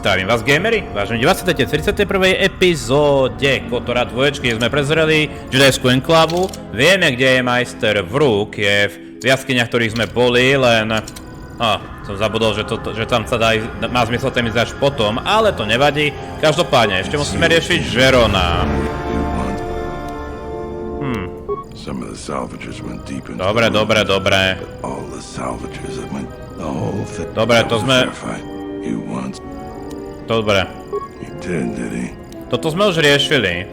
Zdravím vás, gamery, vážení diváci, v 41. epizóde Kotora 2, kde sme prezreli Jedajskú enklávu. Vieme, kde je Majster VROOK, je v jaskyniach, ktorých sme boli, len... som zabudol, že tam sa má zmysel tam ísť až potom, ale to nevadí. Každopádne, ešte musíme riešiť Žerona. Dobre. Dobre, to sme... Dobre. Toto sme už riešili.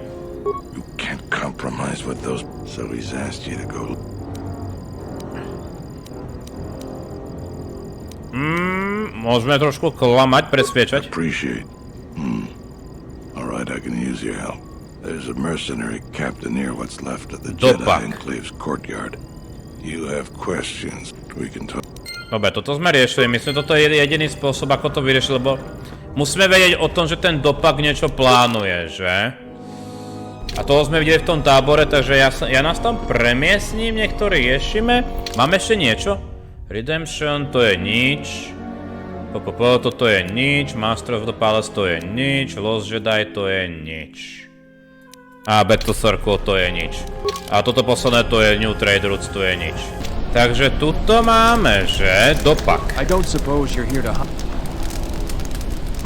Môžeme trošku klamať, presviečať. There's a mercenary captain near what's left of the Jedi Enclave's courtyard. You have questions, we can talk. Dobre, toto sme riešili. Myslím, toto je jediný spôsob, ako to vyriešiť, lebo musíme vedieť o tom, že ten dopak niečo plánuje, že? A toho sme videli v tom tábore, takže ja nás tam premiesním, nech to riešime. Máme ešte niečo? Redemption, to je nič. Toto je nič. Master of the Palace, to je nič. Lost Jedi, to je nič. A Battle Circle, to je nič. A toto posledné, to je New Trade Routes, to je nič. Takže tuto máme, že? Dopak.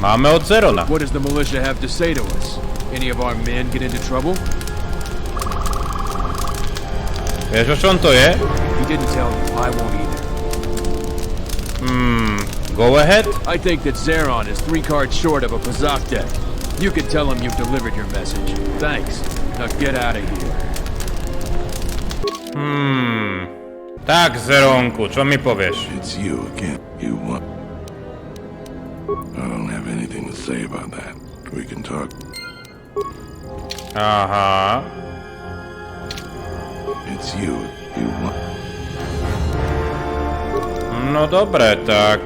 Máme od Zerona. What does the militia have to say to us? Any of our men get into trouble? Vieš, o čom to je? He didn't tell you. I won't either. Go ahead. I think that Zeron is 3 cards short of a Pazak deck. You can tell him you've delivered your message. Thanks. Now get out of here. Tak, Zeronku, čo mi povieš? It's you again. You want... I don't have anything to say about that. We can talk. Aha. It's you. You want... No dobre, tak...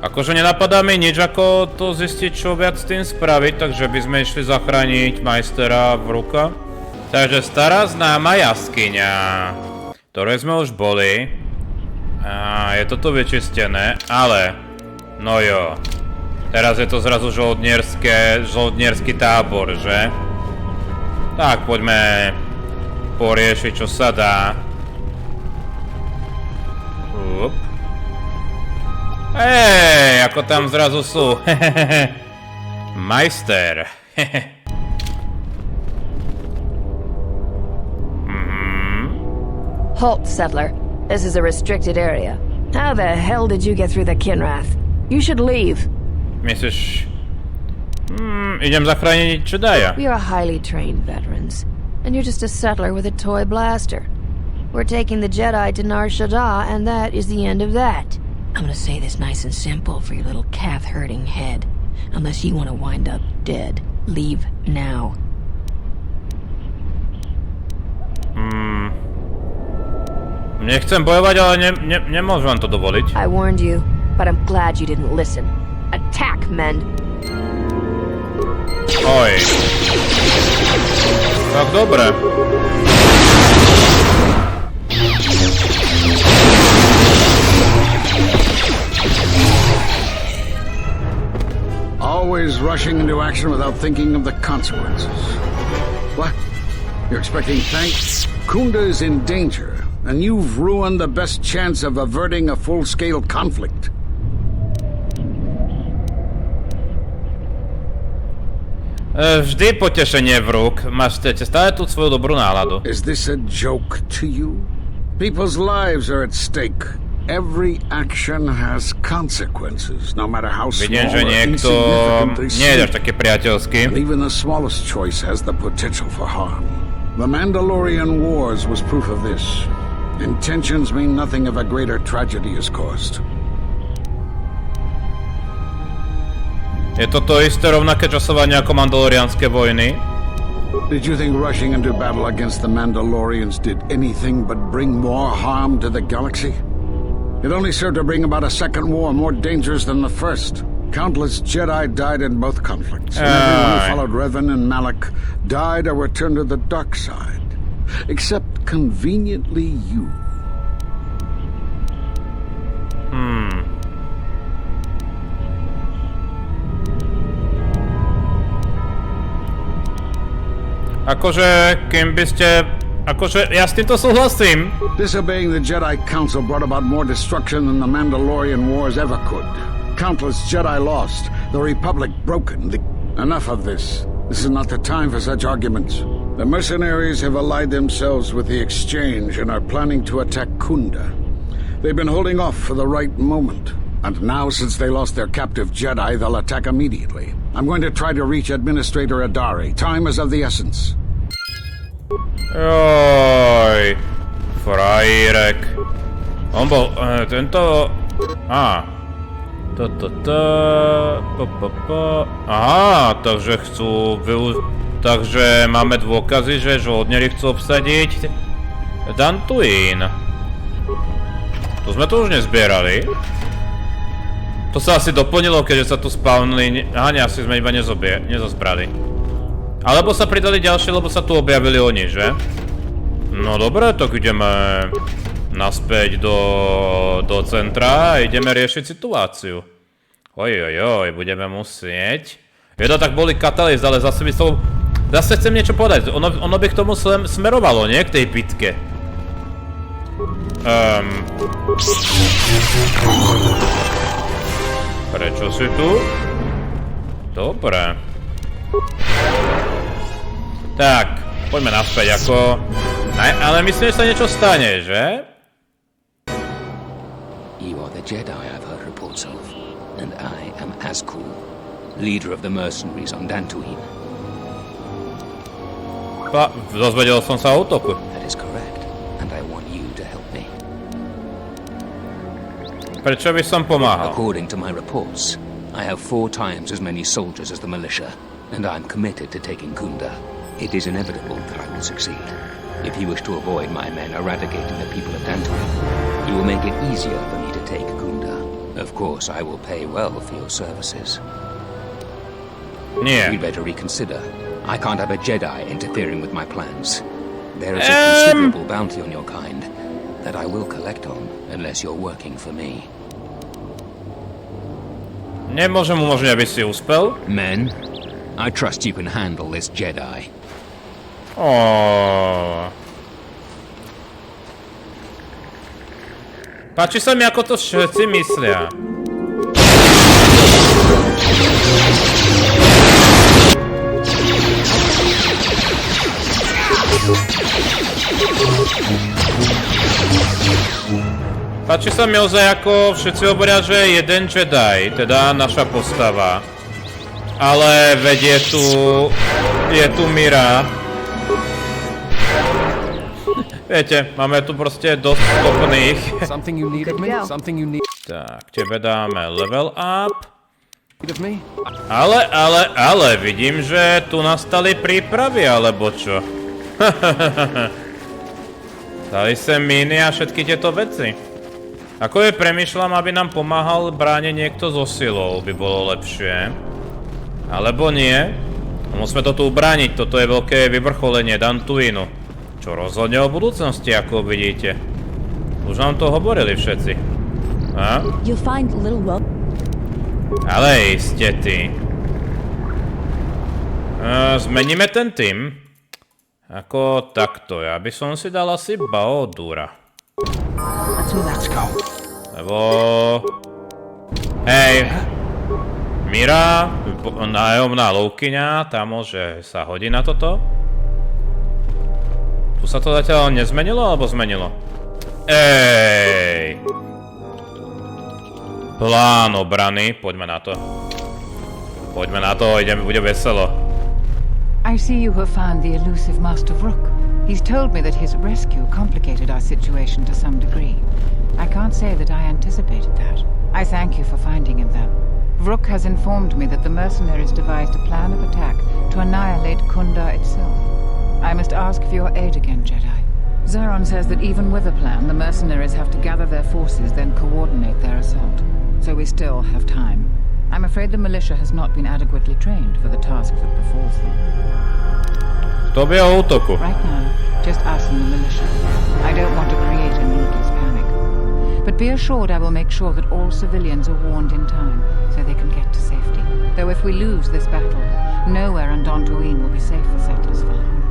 Akože nenapadá mi nič, ako to zistiť, čo viac s tým spraviť, takže by sme išli zachrániť Majstera VROOKa. Takže stará známa jaskyňa, ktorej sme už boli. Je to tu vyčistené, ale... No jo. Teraz je to zrazu žoldnierský tábor, že? Tak, poďme poriešiť, čo sa dá. Hej, ako tam zrazu sú. Majster. Halt, settler. This is a restricted area. How the hell did you get through the Kinrath? You should leave. Myslíš... idem zachrániť Jedaya. We are highly trained veterans, and you're just a settler with a toy blaster. We're taking the Jedi to NAR SHADAA, and that is the end of that. I'm gonna say this nice and simple for your little calf-hurting head. Unless you want to wind up dead, leave now. Nechcem bojovať, ale nemôžem vám to dovoliť. I warned you, but I'm glad you didn't listen. Attack, men! Oj. Tak dobre. Always rushing into action without thinking of the consequences. What? You're expecting thanks? Kunda is in danger, and you've ruined the best chance of averting a full-scale conflict. Vždy potešenie, VROOK. Máte stále tú svoju dobrú náladu. Is this a joke to you? People's lives are at stake. Every action has consequences, no matter how small or insignificant they seem. And even the smallest choice has the potential for harm. The Mandalorian Wars was proof of this. Intentions mean nothing if a greater tragedy is caused. Je toto isté rovnaké časovanie ako Mandalorianské vojny? Did you think rushing into battle against the Mandalorians did anything but bring more harm to the galaxy? It only served to bring about a second war more dangerous than the first. Countless Jedi died in both conflicts, and everyone who followed Revan and Malak died or returned to the dark side. Except, conveniently, you. Akože, kým by ste... Akože, ja s týmto súhlasím. Disobeying the Jedi Council brought about more destruction than the Mandalorian Wars ever could. Countless Jedi lost, the Republic broken. Enough of this. This is not the time for such arguments. The mercenaries have allied themselves with the Exchange and are planning to attack Kunda. They've been holding off for the right moment. And now, since they lost their captive Jedi, they'll attack immediately. I'm going to try to reach Administrator Adari. Time is of the essence. Joj, frajerek. On bol, tento... Aha, takže chcú takže máme dôkazy, že žoldneri chcú obsadiť Dantooine. To sme to už nezbierali. To sa asi doplnilo, keďže sa tu spawnili... Aha, asi sme iba nezozbrali. Alebo sa pridali ďalšie, lebo sa tu objavili oni, že? No dobre, tak ideme naspäť do centra a ideme riešiť situáciu. Ojojoj, budeme musieť... to tak boli katalýz, ale zase by som... Zase chcem niečo povedať, ono by k tomu smerovalo, nie? K tej bitke. Prečo si tu? Dobre. Tak, poďme naspäť, ako... Ale myslím, že sa niečo stane, že? You are the Jedi I've heard reports of, and I am AZKULom, leader of the mercenaries on Dantooine. Dozvedel som sa o útoku. That is correct, and I want you to help me. Prečo by som pomáhal? According to my reports, I have 4 times as many soldiers as the militia, and I'm committed to taking Kunda. It is inevitable that I will succeed. If you wish to avoid my men eradicating the people of Dantooine, you will make it easier for me to take Kunda. Of course, I will pay well for your services. Yeah. You'd better reconsider. I can't have a Jedi interfering with my plans. There is a considerable bounty on your kind that I will collect on unless you're working for me. Nemôžem umožniť, aby si uspel? Men, I trust you can handle this Jedi. Páči sa mi, ako to všetci myslia. Páči sa mi ozaj, ako všetci hovoria, že je jeden Jedi, teda naša postava. Ale veď je tu Mira. Viete, máme tu proste dosť schopných. Tak, tebe dáme level up. Ale, vidím, že tu nastali prípravy, alebo čo? Dali sem míny a všetky tieto veci. Ako je premýšľam, aby nám pomáhal brániť niekto so silou, by bolo lepšie. Alebo nie. Musíme to tu ubrániť, toto je veľké vyvrcholenie Dantooinu. Čo rozhodne o budúcnosti, ako vidíte. Už nám to hovorili všetci. Ale iste ty. Zmeníme ten tým. Ako takto, ja by som si dal asi Baodura. Lebo... Hej. Mira, nájomná lovkyňa, tá môže sa hodí na toto. Tu sa to zatiaľ nezmenilo, alebo zmenilo? Ej! Plán obrany, poďme na to. Poďme na to, bude veselo. I see you have found the elusive Master VROOKa. He's told me that his rescue complicated our situation to some degree. I can't say that I anticipated that. I thank you for finding him, though. VROOKa has informed me that the mercenaries devised a plan of attack to annihilate Kunda itself. I must ask for your aid again, Jedi. Zeron says that even with a plan, the mercenaries have to gather their forces, then coordinate their assault. So we still have time. I'm afraid the militia has not been adequately trained for the task that befalls them. To by o útoku. Right now, just us and the militia. I don't want to create a needless panic. But be assured I will make sure that all civilians are warned in time, so they can get to safety. Though if we lose this battle, nowhere on Dantooine will be safe for settlers for long.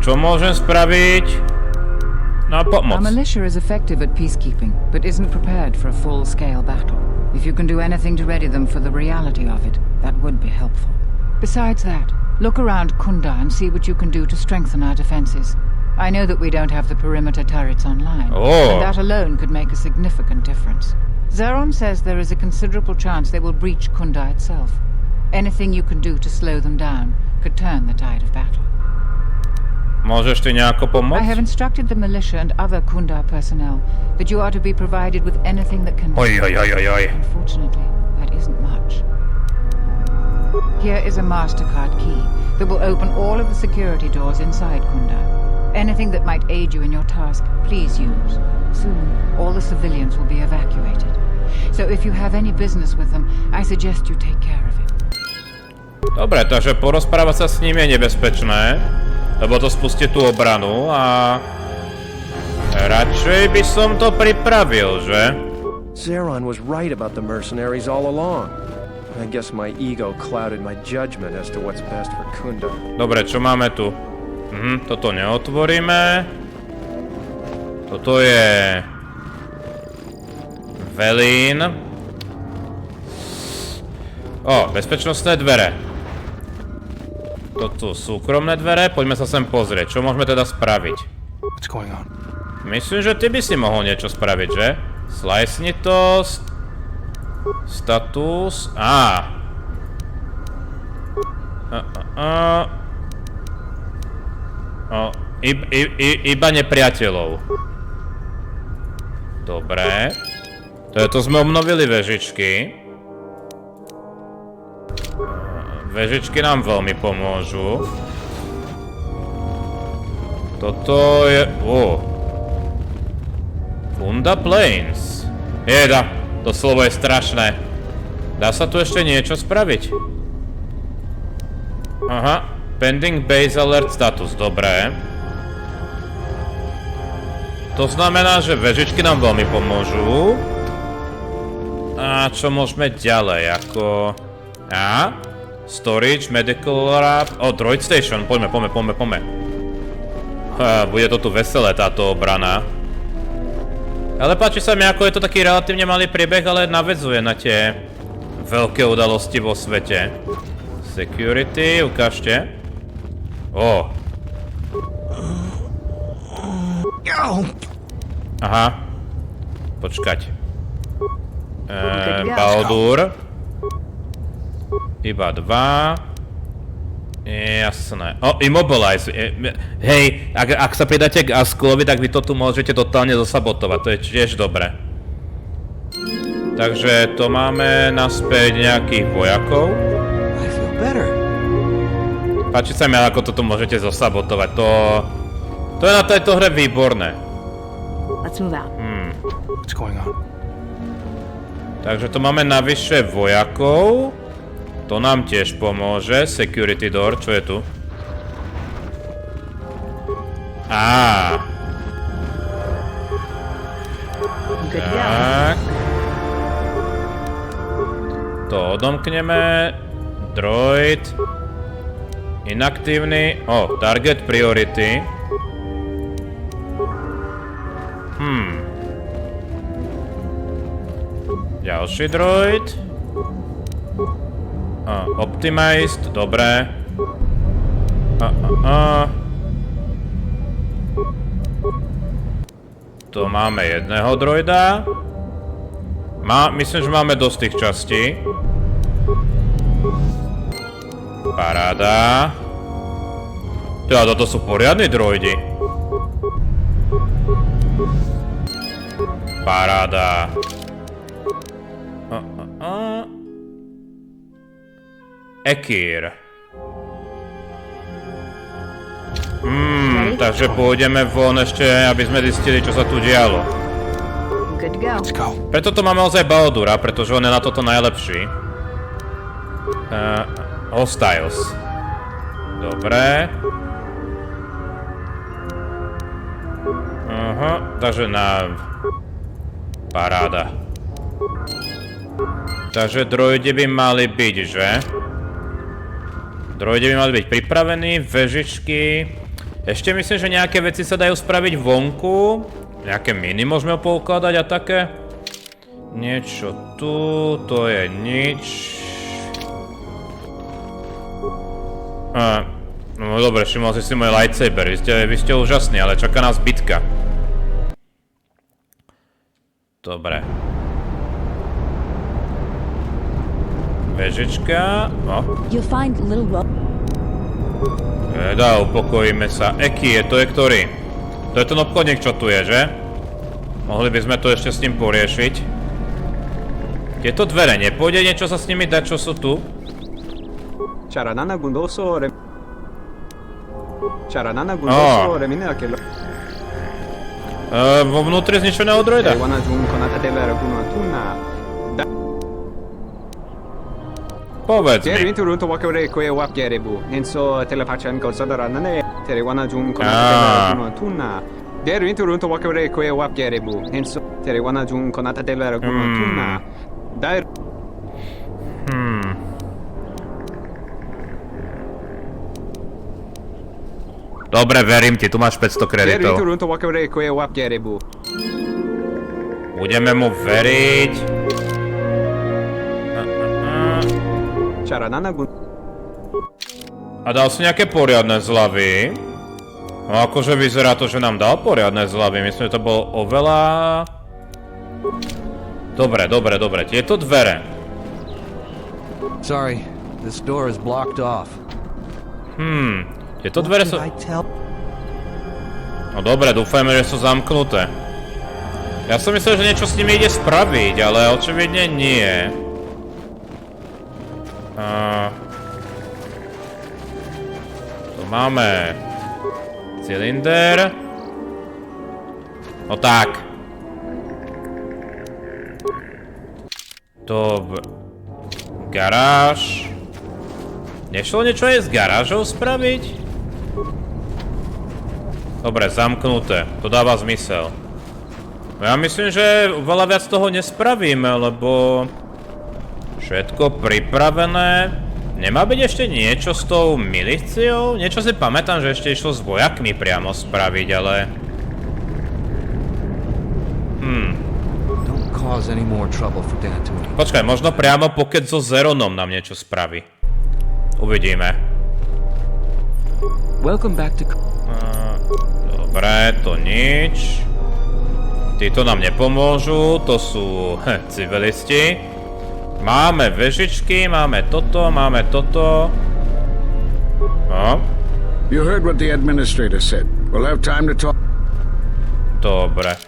Čo môžem spraviť na pomoc? Our militia is effective at peacekeeping, but isn't prepared for a full-scale battle. If you can do anything to ready them for the reality of it, that would be helpful. Besides that, look around Kunda and see what you can do to strengthen our defenses. I know that we don't have the perimeter turrets online, and that alone could make a significant difference. Zeron says there is a considerable chance they will breach Kunda itself. Anything you can do to slow them down could turn the tide of battle. Môžeš ty nejako pomôcť? I have instructed the militia and other Kunda personnel that you are to be provided with anything that can... Unfortunately, that isn't much. Here is a MasterCard key that will open all of the security doors inside Kunda. Anything that might aid you in your task, please use. Soon, all the civilians will be evacuated. So if you have any business with them, I suggest you take care of it. Dobre, takže porozprávať sa s ním je nebezpečné, lebo to spustí tú obranu a... radšej by som to pripravil, že? Zeron was right about the mercenaries all along. I guess my ego clouded my judgment as to what's best for Kunda. Dobre, čo máme tu? Toto neotvoríme. Toto je... Velín. Bezpečnostné dvere. Toto súkromné dvere. Poďme sa sem pozrieť. Čo môžeme teda spraviť? Myslím, že ty by si mohol niečo spraviť, že? Slice to. Status. Iba nepriateľov. Dobre. To sme obnovili vežičky. Vežičky nám veľmi pomôžu. Toto je... Kunda Plains. Jeda, to slovo je strašné. Dá sa tu ešte niečo spraviť? Aha. Pending base alert status, dobré. To znamená, že vežičky nám veľmi pomôžu. A čo môžeme ďalej, ako... Storage, medical lab... Droid station, poďme. Bude to tu veselé, táto obrana. Ale páči sa mi, ako je to taký relatívne malý priebeh, ale navedzuje na tie veľké udalosti vo svete. Security, ukážte. Aha. Počkať. Baldur. Iba 2. Jasné. Immobilize. Hej, ak sa pridáte k AZKULovi, tak vy to tu môžete totálne zasabotovať. To je tiež dobré. Takže to máme naspäť nejakých vojakov. Páči sa mi, ako toto môžete zasabotovať. To je na tejto hre výborné. Takže to máme navyše vojakov. To nám tiež pomôže. Security door, čo je tu? Tak. To odomkneme. Droid. Inaktívny. Target priority. Ďalší droid. Optimized, dobré. To máme jedného droida. Myslím, že máme dosť tých častí. Paráda. Toto sú poriadni droidi. Paráda. Ekír. Takže pôjdeme von ešte, aby sme zistili, čo sa tu dialo. Preto to máme ozaj Baldura, pretože on je na toto najlepší. Hostiles. Dobre. Takže paráda. Takže droidi by mali byť, že? Droidi by mali byť pripravení, vežičky. Ešte myslím, že nejaké veci sa dajú spraviť vonku. Nejaké miny môžeme poukladať a také. Niečo tu, to je nič. No dobre, všimol si môj lightsaber, vy ste úžasní, ale čaká nás bitka. Dobre. Vežička, no. Dá, upokojíme sa. Eki, to je ktorý? To je ten obchodník, čo tu je, že? Mohli by sme to ešte s ním poriešiť. Tieto dvere, nepôjde niečo sa s nimi dať, čo sú tu? Vo vnútri zničeného droida. Povedz mi. Dobre, verím ti, tu máš 500 kreditov. Budeme mu veriť. A dal si nejaké poriadne zľavy. No akože vyzerá to, že nám dal poriadne zľavy. Myslím, že to bolo oveľa... Dobre. Tieto dvere. Sorry, this door is blocked off. Tieto dvere sú... No dobre, dúfajme, že sú zamknuté. Ja som myslel, že niečo s nimi ide spraviť, ale očividne nie. Tu máme... cylinder. No tak. Dobre. Garáž. Nešlo niečo aj s garážou spraviť? Dobre, zamknuté. To dáva zmysel. Ja myslím, že veľa viac toho nespravíme, lebo... všetko pripravené. Nemá byť ešte niečo s tou milíciou? Niečo si pamätám, že ešte išlo s vojakmi priamo spraviť, ale... Počkaj, možno priamo pokec so Zeronom nám niečo spraví. Uvidíme. Dobre, to nič. Títo nám nepomôžu, to sú civilisti. Máme vežičky, máme toto. No. You heard what the administrator said. We'll have time to talk. Dobre.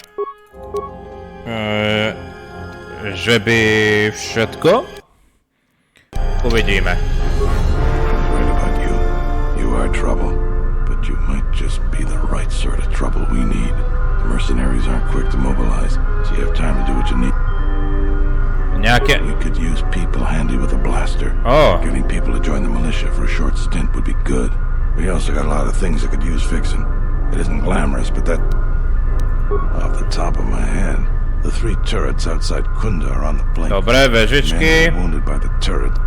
Že by všetko? Uvidíme. Right about you. You are trouble, but you might just be the right sort of trouble we need. The mercenaries aren't quick to mobilize, so you have time to do what you need. We could use people handy with a blaster. Getting people to join the militia for a short stint would be good. We also got a lot of things that could use fixing. It isn't glamorous, but that... Off the top of my head, the 3 turrets outside Kunda are on the blink. Dobre, vežičky.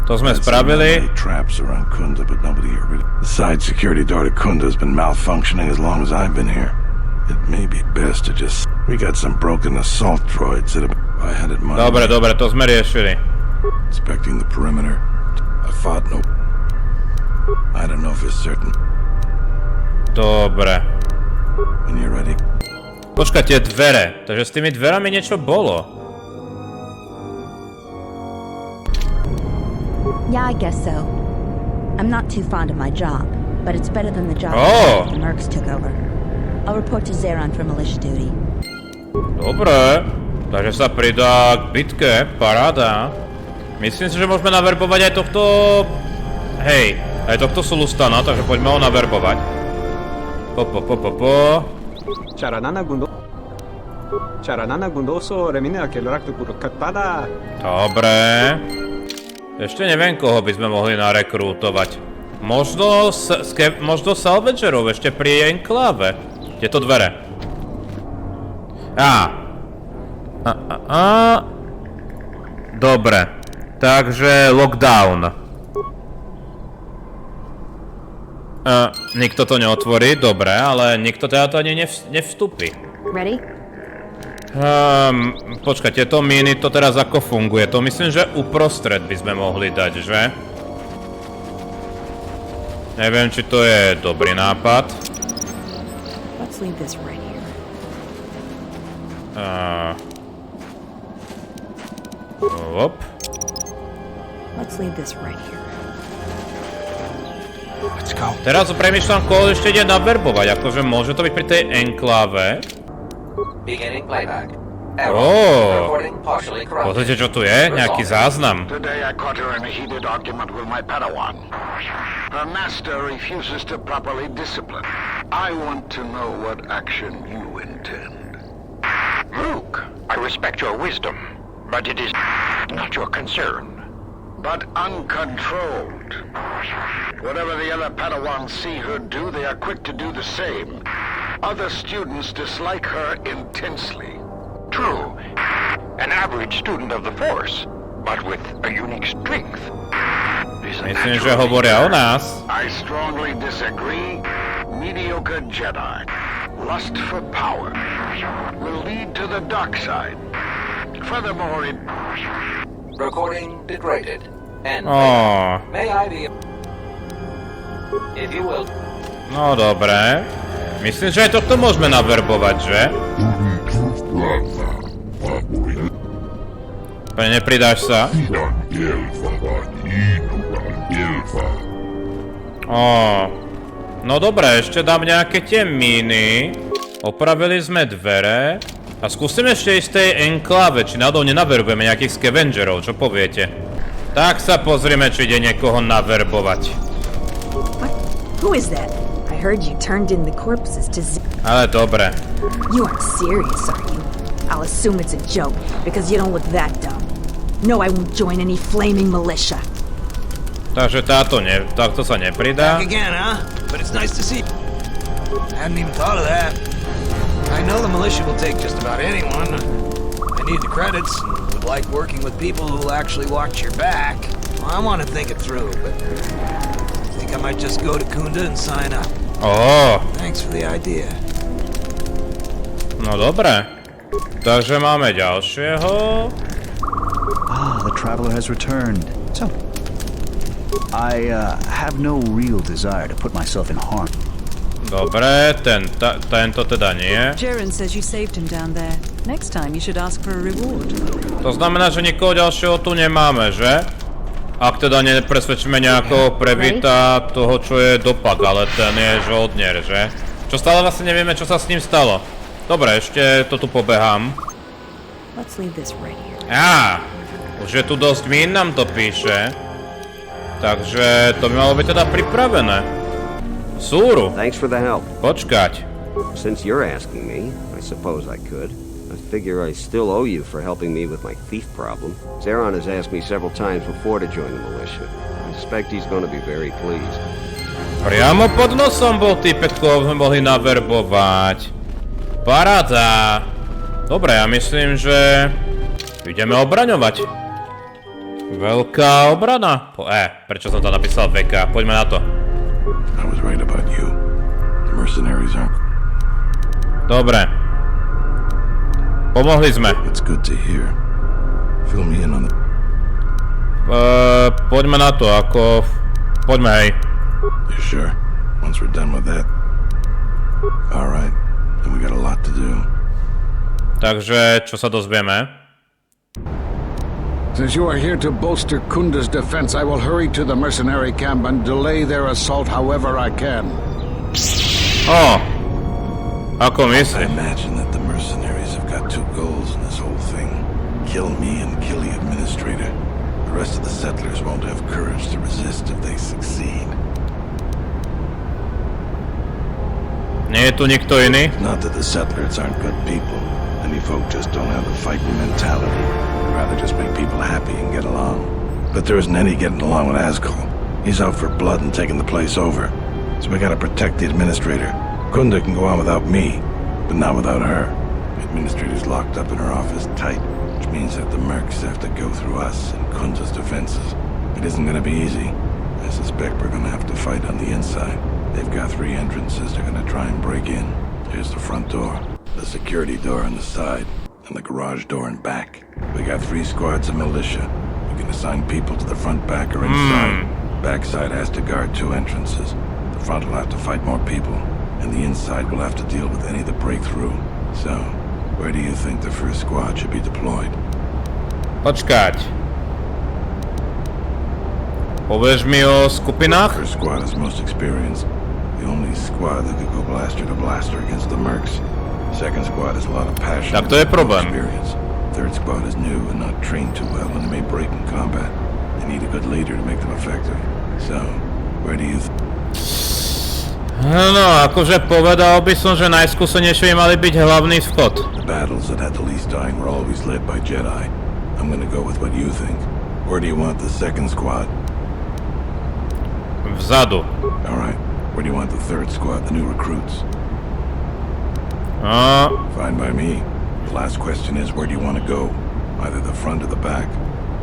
To sme spravili. Traps around Kunda, but nobody here really... The side security door to Kunda has been malfunctioning as long as I've been here. It may be best to just... We got some broken assault droids that have... I had it money. Dobre, to sme riešili. Inspecting the perimeter. I fought no... I don't know if it's certain. Dobre. When you're ready. Počkaj, tie dvere. Takže s tými dverami niečo bolo. Yeah, I guess so. I'm not too fond of my job, but it's better than the job the Mercs took over. I'll report to Zeron for militia duty. Dobre. Takže sa pridá k bitke. Paráda. Myslím si, že môžeme naverbovať aj tohto... Hej, aj tohto Sulustana, takže poďme ho naverbovať. Dobre. Ešte neviem, koho by sme mohli narekrútovať. Možno salvagerov ešte pri enkláve. Tieto dvere. Dobre. Takže lockdown. Nikto to neotvorí, dobre, ale nikto teda to ani nevstúpi. Ready? Počkaj, tieto míny, to teraz ako funguje? To myslím, že uprostred by sme mohli dať, že? Neviem, či to je dobrý nápad. Let's leave this right here. Hop. Let's leave this right here. Let's go. Teraz premýšľam, koho ešte ide naverbovať, akože môže to byť pri tej enkláve. Beginning playback. Pozrite, čo tu je, nejaký záznam. Today I caught her in a heated argument with my Padawan. Her master refuses to properly discipline. I want to know what action you intend. Luke, I respect your wisdom, but it is not your concern. But uncontrolled. Whatever the other Padawans see her do, they are quick to do the same. Other students dislike her intensely. True. An average student of the Force, but with a unique strength. Myslím, že hovoria o nás. I strongly disagree. Mediocre Jedi, lust for power, will lead to the dark side. Furthermore, it... Recording degraded. And Oh. may I be... If you will. No dobre. Myslím, že aj tohto môžeme naverbovať, že? Pane, nepridáš sa? No dobre, ešte dám nejaké tie míny. Opravili sme dvere. A skúsime ešte ísť z tej enkláve, či náhodou nenaverbujeme nejakých scavengerov, čo poviete? Tak sa pozrieme, či ide niekoho naverbovať. What? Who is that? I heard you turned in the corpses to Ale dobre. You aren't serious, are you? I'll assume it's a joke, because you don't look that dumb. No, I won't join any flaming militia. Takže takto sa nepridá. Back again, huh? But it's nice to see. Hadn't even thought of that. I know the militia will take just about anyone. I need the credits and would like working with people who'll actually watch your back. Well, I want to think it through, but I think I might just go to Kunda and sign up. Oh. Thanks for the idea. No dobre. Takže máme ďalšieho. The traveler has returned. So, I have no real desire to put myself in harm. Dobre, tento teda nie. Jaren says you saved him down there. Next time you should ask for a reward. To znamená, že nikoho ďalšieho tu nemáme, že? Ak teda nepresvedčíme nejakého previta toho, čo je dopak, ale ten je žoldnier, že? Čo stále vlastne nevieme, čo sa s ním stalo. Dobre, ešte to tu pobehám. Už je tu dosť mín, nám to píše. Takže to by malo byť teda pripravené. Súru. Thanks for the help. Počkať. Since you're asking me, I suppose I could. I figure I still owe you for helping me with my thief problem. Zeron has asked me several times before to join the militia. I suspect he's going to be very pleased. Priamo pod nosom bol typek, koho sme mohli naverbovať. Paráda. Dobre, ja myslím, že ideme obraňovať. Veľká obrana. Prečo som to napísal VK? Poďme na to. I was right about you. The mercenaries aren't... Dobre. Pomohli sme. It's good to hear. Fill me in on the... Poďme na to, ako... Poďme, hej. You sure? Once we're done with that? Alright. Then we got a lot to do. Takže, čo sa dozvieme? Since you are here to bolster Kunda's defense, I will hurry to the mercenary camp and delay their assault however I can. Ako myslí? I imagine that the mercenaries have got two goals in this whole thing. Kill me and kill the administrator. The rest of the settlers won't have courage to resist if they succeed. Nie je tu nikto iný? Not that the settlers aren't good people. Any folk just don't have the fighting mentality. Rather just make people happy and get along. But there isn't any getting along with AZKUL. He's out for blood and taking the place over. So we gotta protect the administrator. Kunda can go on without me, but not without her. The administrator's locked up in her office tight, which means that the mercs have to go through us and Kunda's defenses. It isn't gonna be easy. I suspect we're gonna have to fight on the inside. They've got 3 entrances they're gonna try and break in. Here's the front door, the security door on the side, and the garage door and back. We got 3 squads of militia. We can assign people to the front, back, or inside. Backside has to guard 2 entrances. The front will have to fight more people, and the inside will have to deal with any that break through. So, where do you think the first squad should be deployed? Počkať. Povieš mi o skupinách? First squad is most experienced. The only squad that could go blaster to blaster against the mercs. Second squad has a lot of passion. Tak to je problém. Experience. Third squad is new and not trained too well, and they may break in combat. They need a good leader to make them effective. So, where do you No, akože povedal by som, že najskúsenejšie mali byť hlavný vchod. The battles that had the least dying were always led by Jedi. I'm gonna go with what you think. Where do you want the second squad? Vzadu. Alright. Where do you want the third squad, the new recruits? Fine by me. The last question is, where do you want to go? Either the front or the back.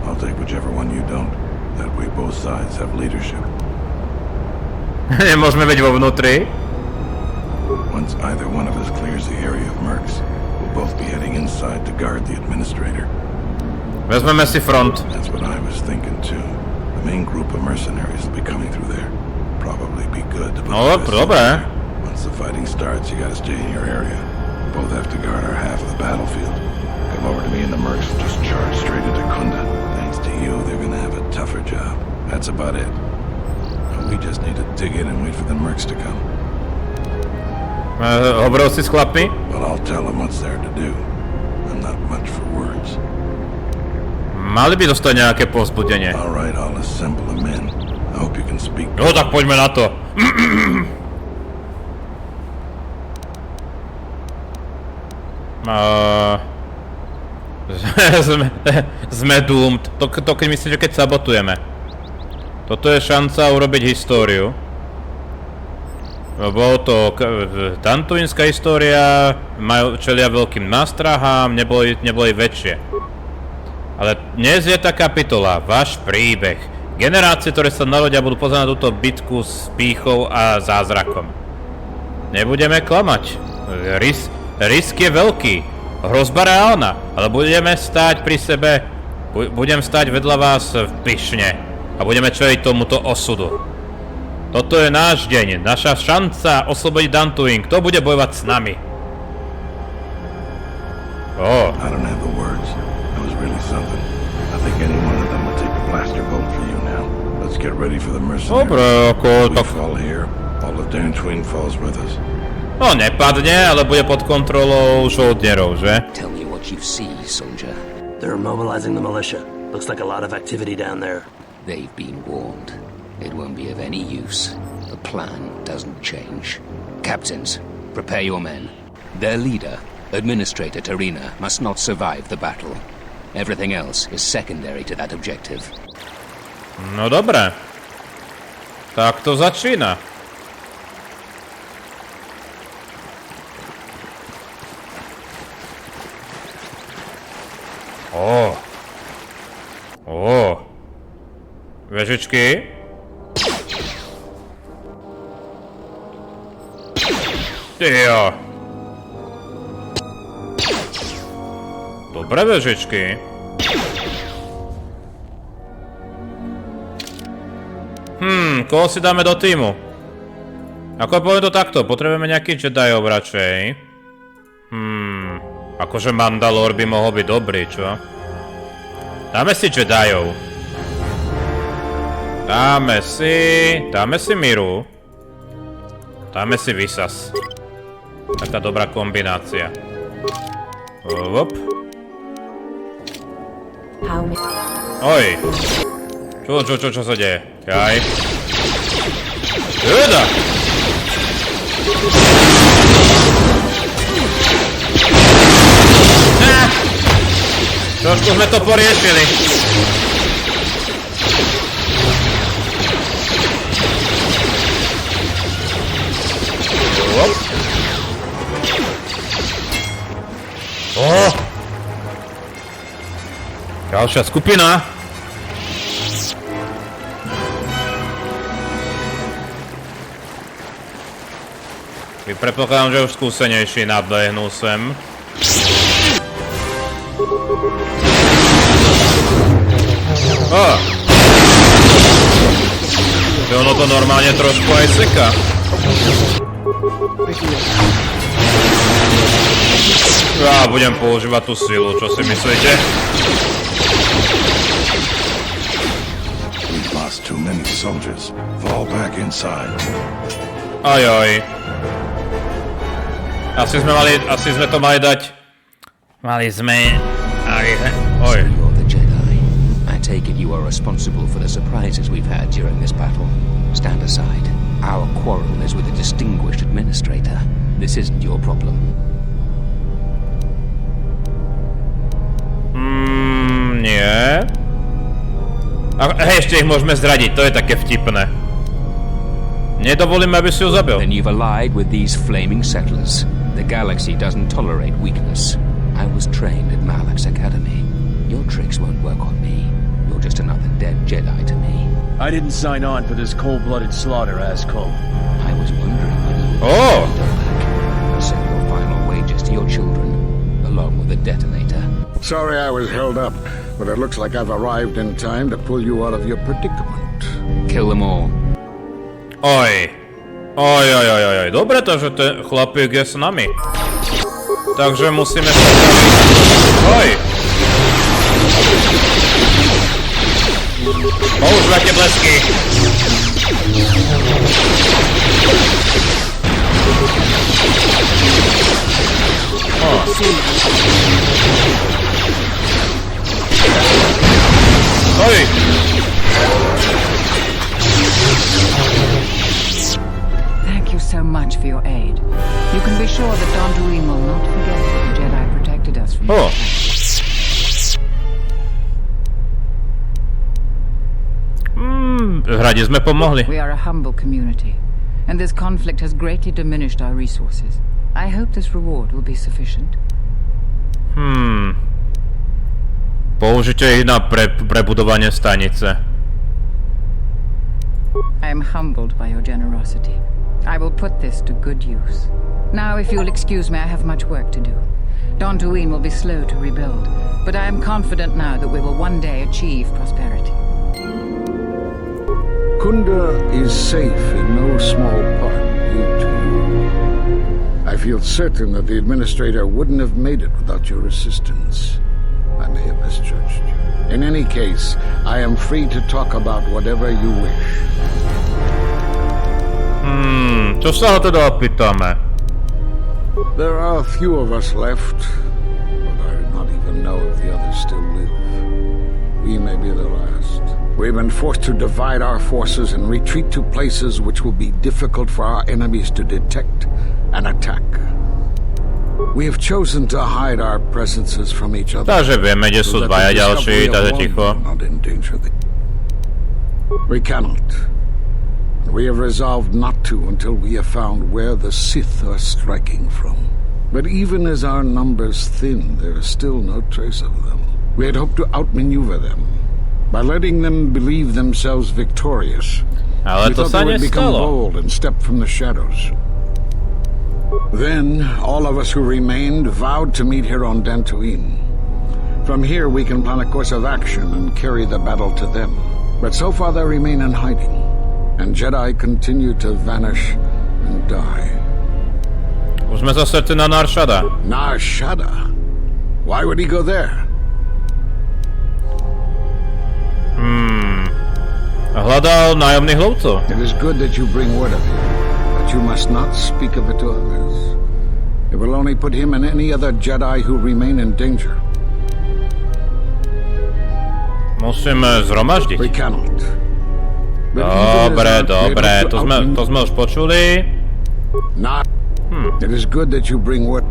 I'll take whichever one you don't. That way both sides have leadership. Nemôžeme byť vo vnútri. Once either one of us clears the area of mercs, we'll both be heading inside to guard the administrator. Vezmeme si front. That's what I was thinking too. The main group of mercenaries will be coming through there. Probably be good to put dobre. Once the fighting starts, you gotta stay in your area. Both have to guard our half of the battlefield. Come over to me and the mercs will just charge straight into Kunda. Thanks to you, they're gonna have a tougher job. That's about it. We just need to dig in and wait for the mercs to come. Hovoril si s chlapmi? Well, I'll tell them what's there to do. I'm not much for words. Mali by dostať nejaké povzbudenie. Alright, I'll assemble them in. I hope you can speak. No tak poďme na to. Sme doomed. To keď myslím, že keď sabotujeme. Toto je šanca urobiť históriu. Bolo to dantoinská história, čelia veľkým nástrahám, neboli väčšie. Ale dnes je tá kapitola, váš príbeh. Generácie, ktoré sa narodia, budú pozerať na túto bitku s pýchou a zázrakom. Nebudeme klamať. Risk je veľký. Hrozba reálna. Ale budeme stáť pri sebe. Budem stáť vedľa vás pyšne. A budeme čeliť tomuto osudu. Toto je náš deň. Naša šanca oslobodiť Dantooine. Kto bude bojovať s nami? I don't have the words. That was really something. I think any one of them will take a blaster bolt for you now. Let's get ready for the mercenaries. Dobre, ako We fall here, all of Dantooine falls with us. No, nepadne, ale bude pod kontrolou žoldnerov, že? Tell me what you see, soldier. They're mobilizing the militia. Looks like a lot of activity down there. They've been warned. It won't be of any use. The plan doesn't change. Captains, prepare your men. Their leader, Administrator Tarina, must not survive the battle. Everything else is secondary to that objective. No dobre. Tak to začína. Vežičky. Jo. Dobré vežičky. Koho si dáme do týmu? Ako poviem to takto, potrebujeme nejaký Jediov radšej. Akože Mandalor by mohol byť dobrý, čo? Dáme si Jediov. Dáme si Miru. Dáme si Visas. Taká dobrá kombinácia. Hop. Oj. Čo sa deje? Jaj. Jeda! Trošku sme to poriešili. Ďalšia skupina. Predpokladám, že už skúsenejší nabehnú sem. Ono to normálne trošku aj seka. Ja budem používať tú silu, čo si myslíte? We've lost too many soldiers. Fall back inside. Ajoj. Asi sme to mali dať. Mali sme... Oj. I take it you are responsible for the surprises we've had during this battle. Stand aside. Our quarrel is with a distinguished administrator. This isn't your problem. Nie. Hej, ešte ich môžeme zradiť, to je také vtipné. Nedovolíme, aby si ho zabil. Then you've allied with these flaming settlers. The galaxy doesn't tolerate weakness. I was trained at Malak's Academy. Your tricks won't work on me. You're just another dead Jedi to me. I didn't sign on for this cold-blooded slaughter, AZKULom. I was wondering when you would go back. Send your final wages to your children, along with a detonator. Sorry I was held up, but it looks like I've arrived in time to pull you out of your predicament. Kill them all. Oj. Dobre to, že ten chlapík je s nami. Takže musíme sa... Oj. Používajte blesky. Oj. Thank you so much for your aid. You can be sure that DANTOOINE will not forget that the Jedi protected us from you. Radi sme pomohli. We are a humble community, and this conflict has greatly diminished our resources. I hope this reward will be sufficient. Použite ich na prebudovanie stanice. I am humbled by your generosity. I will put this to good use. Now, if you'll excuse me, I have much work to do. DANTOOINE will be slow to rebuild, but I am confident now that we will one day achieve prosperity. Kunda is safe in no small part due to you. I feel certain that the administrator wouldn't have made it without your assistance. I may have misjudged you. In any case, I am free to talk about whatever you wish. Čo sa ho teda opýtame? There are a few of us left, but I do not even know if the others still live. We may be the last. We've been forced to divide our forces and retreat to places which will be difficult for our enemies to detect and attack. We have chosen to hide our presences from each other. Takže vieme, kde sú dvaja ďalší, takže ticho. We cannot. We have resolved not to until we have found where the Sith are striking from. But even as our numbers thin, there is still no trace of them. We had hoped to outmaneuver them by letting them believe themselves victorious. Ale we to thought sa they would become nestalo. bold and step from the shadows. Then, all of us who remained vowed to meet here on Dantooine. From here, we can plan a course of action and carry the battle to them. But so far, they remain in hiding, and Jedi continue to vanish and die. Už sme sa stretli na NAR SHADAA. NAR SHADAA? Why would he go there? Hľadal nájomných lovcov. It is good that you bring word of him, but you must not speak of it to others. It will only put him and any other Jedi who remain in danger. Musíme zhromaždiť. We cannot. Dobre, to sme už počuli. It is good that you bring word.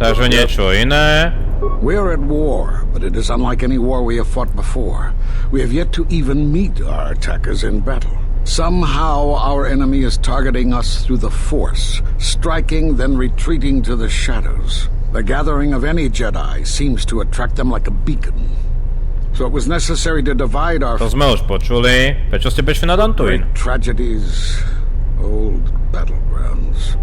Takže niečo iné. We are at war, but it is unlike any war we have fought before. We have yet to even meet our attackers in battle. Somehow our enemy is targeting us through the Force, striking, then retreating to the shadows. The gathering of any Jedi seems to attract them like a beacon. So it was necessary to divide our... To sme už počuli. Prečo ste prišli na Dantooine? Tragedies, old battlegrounds.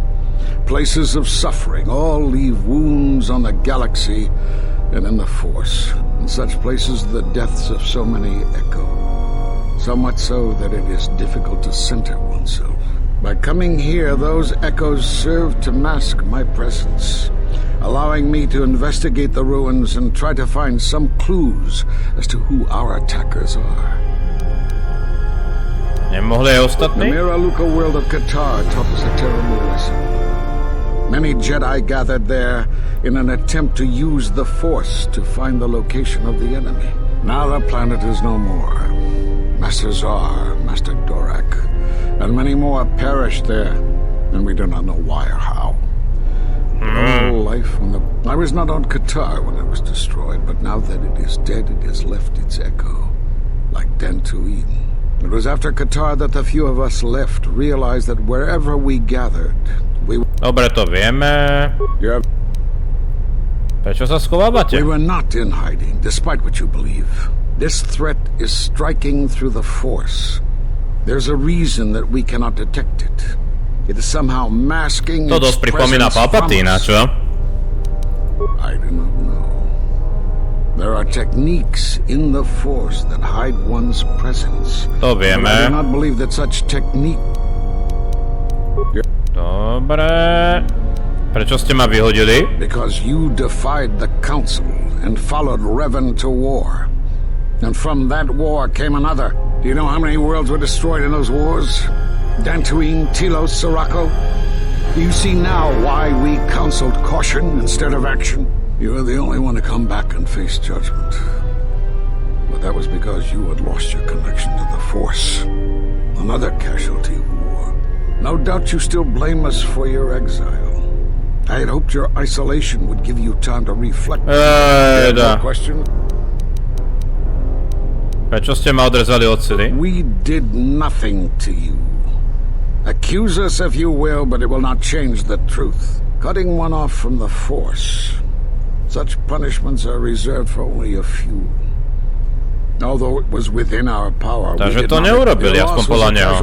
Places of suffering all leave wounds on the galaxy and in the Force. In such places the deaths of so many echo. So much so that it is difficult to center oneself. By coming here, those echoes serve to mask my presence, allowing me to investigate the ruins and try to find some clues as to who our attackers are. The Miraluka world of Kotor taught us a terrible lesson. Many Jedi gathered there in an attempt to use the Force to find the location of the enemy. Now the planet is no more. Master Zar, Master Dorak, and many more perished there, and we do not know why or how. All life on the... I was not on Kotor when it was destroyed, but now that it is dead, it has left its echo, like DANTOOINE. It was after Kotor that the few of us left realized that wherever we gathered, we... Dobre, to vieme. Prečo sa schovávate? We were not in hiding, despite what you believe. This threat is striking through the Force. There's a reason that we cannot detect it. It is somehow masking to dosť pripomína Palpatína, čo? I do not know. There are techniques in the Force that hide one's presence. To vieme. I do not believe that such technique... Dobre. Prečo ste ma vyhodili? Because you defied the Council and followed Revan to war. And from that war came another. Do you know how many worlds were destroyed in those wars? Dantooine, Telos, Sirocco? Do you see now why we counseled caution instead of action? You were the only one to come back and face judgment. But that was because you had lost your connection to the Force. Another casualty of war. No doubt you still blame us for your exile. I had hoped your isolation would give you time to reflect. Question? Prečo ste ma odrezali od sily? We did nothing to you. Accuse us if you will, but it will not change the truth. Cutting one off from the Force. Such punishments are reserved for only a few. Although it was within our power, takže to neurobili, aspoň podľa neho.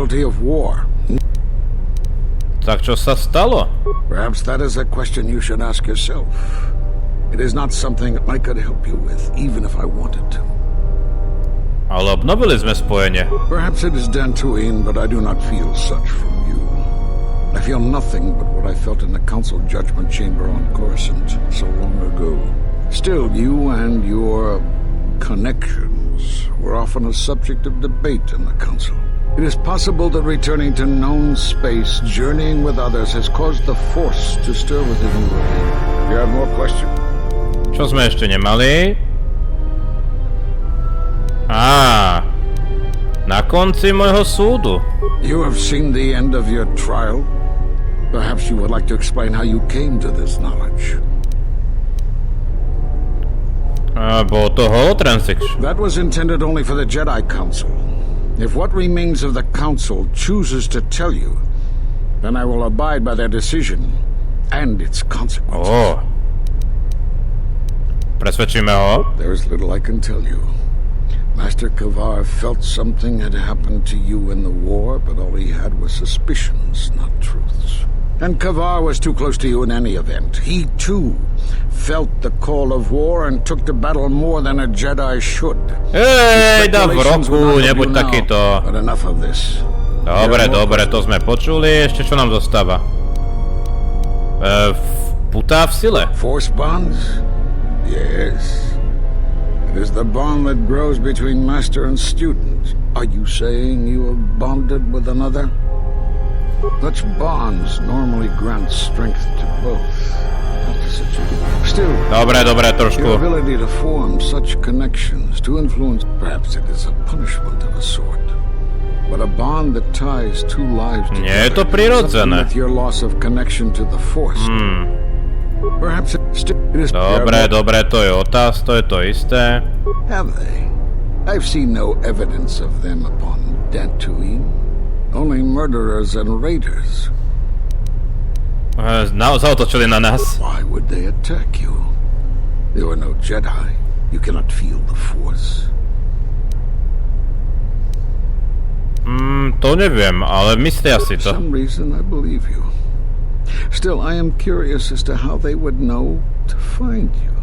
Tak čo sa stalo? Perhaps that is a question you should ask yourself. It is not something I could help you with, even if I wanted to. Ale obnovili sme spojenie. Perhaps it is Dantooine, but I do not feel such from you. I feel nothing but what I felt in the Council Judgment Chamber on Coruscant so long ago. Still, you and your connections were often a subject of debate in the Council. It is possible that returning to known space, journeying with others, has caused the Force to stir within you again. You have more questions? Čo sme ešte nemali? Na konci môjho súdu. You have seen the end of your trial. Perhaps you would like to explain how you came to this knowledge. Bolo to holotransaction. That was intended only for the Jedi Council. If what remains of the Council chooses to tell you, then I will abide by their decision and its consequences. Presvedčíme ho. There is little I can tell you. Master Kavar felt something had happened to you in the war, but all he had was suspicions, not truths. And Kavar was too close to you in any event. He, too, felt the call of war and took to battle more than a Jedi should. Hej, dá v roku, nebuď takýto. But enough of this. Dobre, to sme počuli. Ešte čo nám zostáva? Putá v sile. Force bonds? Yes. It is the bond that grows between master and student. Are you saying you have bonded with another? Such bonds normally grant strength to both. Still, dobre, trošku. Your ability to form such connections, to influence, perhaps it is a punishment of a sort. But a bond that ties two lives together. Nie je to prirodzené. With your loss of connection to the Force. Perhaps it is. Dobre, to je otázka, to je to isté. Have they? I've seen no evidence of them upon Dantooine. Only murderers and raiders. Zautočili na nás. Why would they attack you? There were no Jedi. You cannot feel the Force. To neviem, ale myslia si to. For some reason I believe you. Still, I am curious as to how they would know to find you.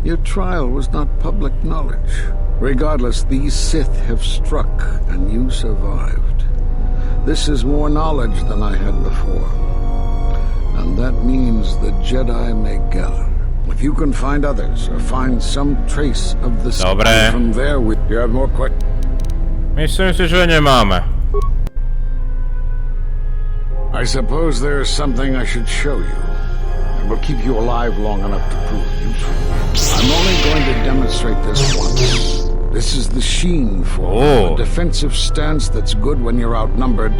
Your trial was not public knowledge. Regardless, these Sith have struck, and you survived. This is more knowledge than I had before. And that means the Jedi may gather. If you can find others, or find some trace of the Sith from there, you have more questions. Myslím si, že nemáme. I suppose there is something I should show you. It will keep you alive long enough to prove useful. I'm only going to demonstrate this once. This is the Sheen form, a defensive stance that's good when you're outnumbered,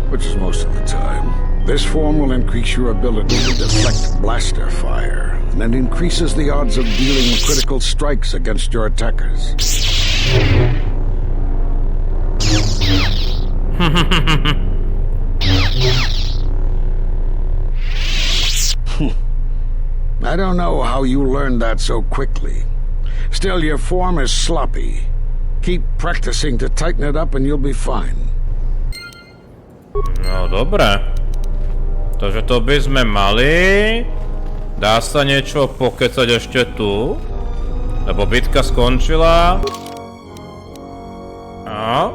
which is most of the time. This form will increase your ability to deflect blaster fire, and it increases the odds of dealing critical strikes against your attackers. I don't know how you learned that so quickly. Still, your form is sloppy. Keep practicing to tighten it up and you'll be fine. No dobré. Takže to by sme mali. Dá sa niečo pokecať ešte tu? Lebo bitka skončila. A?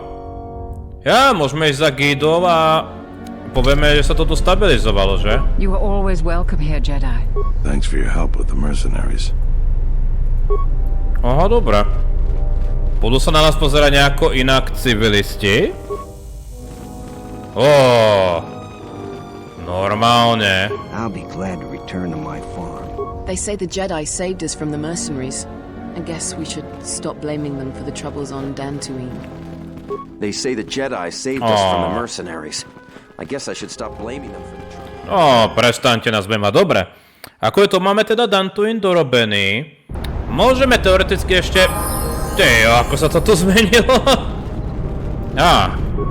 Ja, môžeme ísť za Guidou a povieme, že sa to tu stabilizovalo, že? You are always welcome here, Jedi. Thanks for your help with the mercenaries. Aha, dobré. Budú sa na nás pozerať nejako inak civilisti? Normálne. I'll be glad to return to my farm. They say the Jedi saved us from the mercenaries. I guess we should stop blaming them for the troubles on Dantooine. They say the Jedi saved us from the mercenaries. I guess I should stop blaming them for the trouble. Prestaňte nás bema. Dobre. Ako je to, máme teda Dantooine dorobený. Môžeme teoreticky ešte... ako sa toto zmenilo?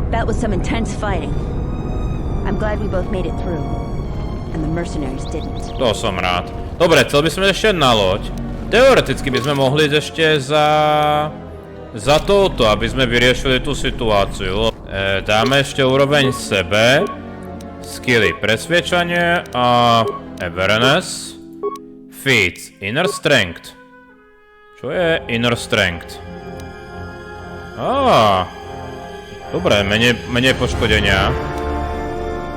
That was some intense fighting. I'm glad we both made it through. And the mercenaries didn't. To som rád. Dobre, chcel by som ešte na loď. Teoreticky by sme mohli ísť ešte za touto, aby sme vyriešili tú situáciu. Dáme ešte úroveň sebe. Skilly presviečanie a awareness. Feats, inner strength. Čo je inner strength? Dobre, menej poškodenia.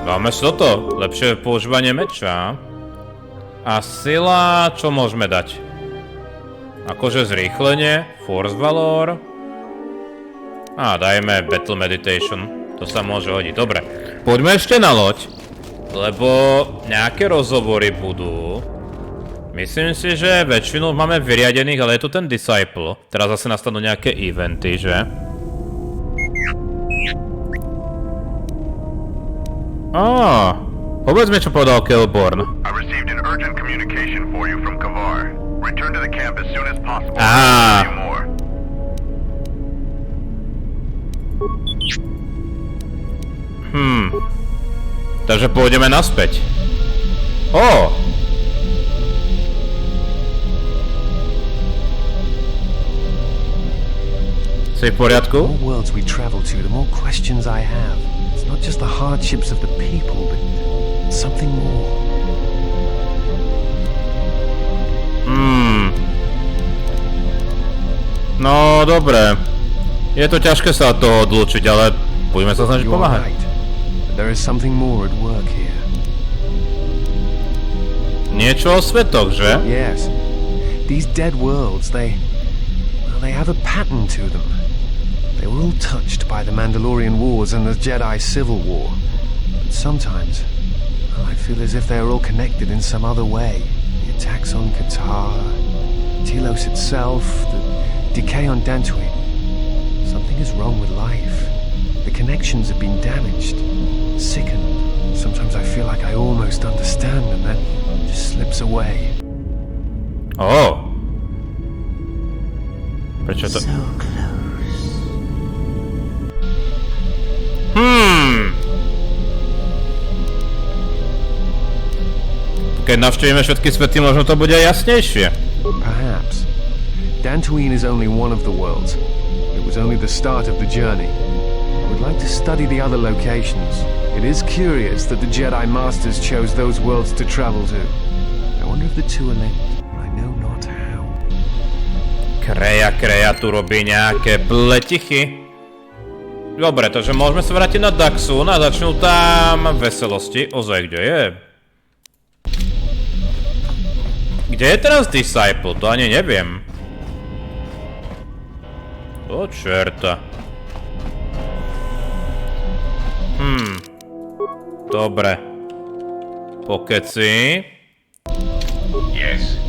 Dáme si toto. Lepšie používanie meča. A sila, čo môžeme dať? Akože zrýchlenie, force valor. Dajme battle meditation. To sa môže hodiť. Dobre. Poďme ešte na loď. Lebo nejaké rozhovory budú. Myslím si, že väčšinu máme vyriadených, ale je tu ten disciple. Teraz zase nastanú nejaké eventy, že? Povedz mi, čo povedal Kilborn. I received an urgent communication for you from Kavar. Return to the camp as soon as possible. Takže pôjdeme naspäť. Si v poriadku? The more worlds we travel to, the more questions I have. It's not just the hardships of the people, but something more. No, dobre. Je to ťažké sa od toho odlúčiť, ale budeme sa snažiť pomáhať. There is something more at work here. Niečo o svetoch, že? Yes. These dead worlds, they have a pattern to them. They were all touched by the Mandalorian Wars and the Jedi Civil War. But sometimes, I feel as if they are all connected in some other way. The attacks on Qatar, Telos itself, the decay on Dantooine. Something is wrong with life. The connections have been damaged, sickened. Sometimes I feel like I almost understand and then it just slips away. Prečo to... So close. Keď navštívime všetky svety, možno to bude jasnejšie. Perhaps. Dantooine is only one of the worlds. It was only the start of the journey. I would I'd like to study the other locations. It is curious that the Jedi Masters chose those worlds to travel to. I wonder if the two are linked, but I know not how. Kreja tu robí nejaké pletichy. Dobre, takže môžeme sa vrátiť na Daxun a začnú tam veselosti. Ozaj, kde je? Kde je teraz Disciple? To ani neviem. O čerta. Dobre. Pokeci. Yes.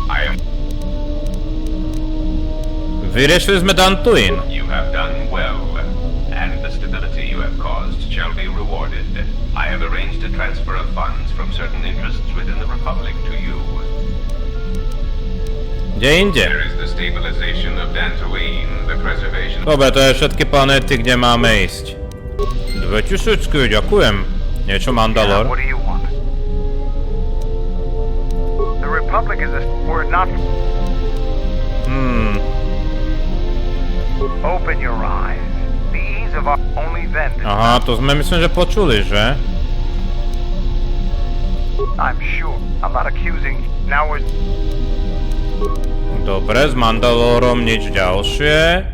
I am. Vyriešili sme Dantoin. You have done well, and the stability you have caused shall be rewarded. I have arranged a transfer of funds from certain interests within the Republic to you. Kde inde? There is the stabilization of Dantooine, the preservation. Dobre, to je všetky planéty, kde máme ísť. 2000, ďakujem. Niečo Mandalor. What do you want? The Republic is a word not. Open your eyes. The ease of our only then. Aha, to sme myslím, že počuli, že? I'm sure. I'm not accusing. Now we're. Dobre, s Mandalorom nič ďalšie.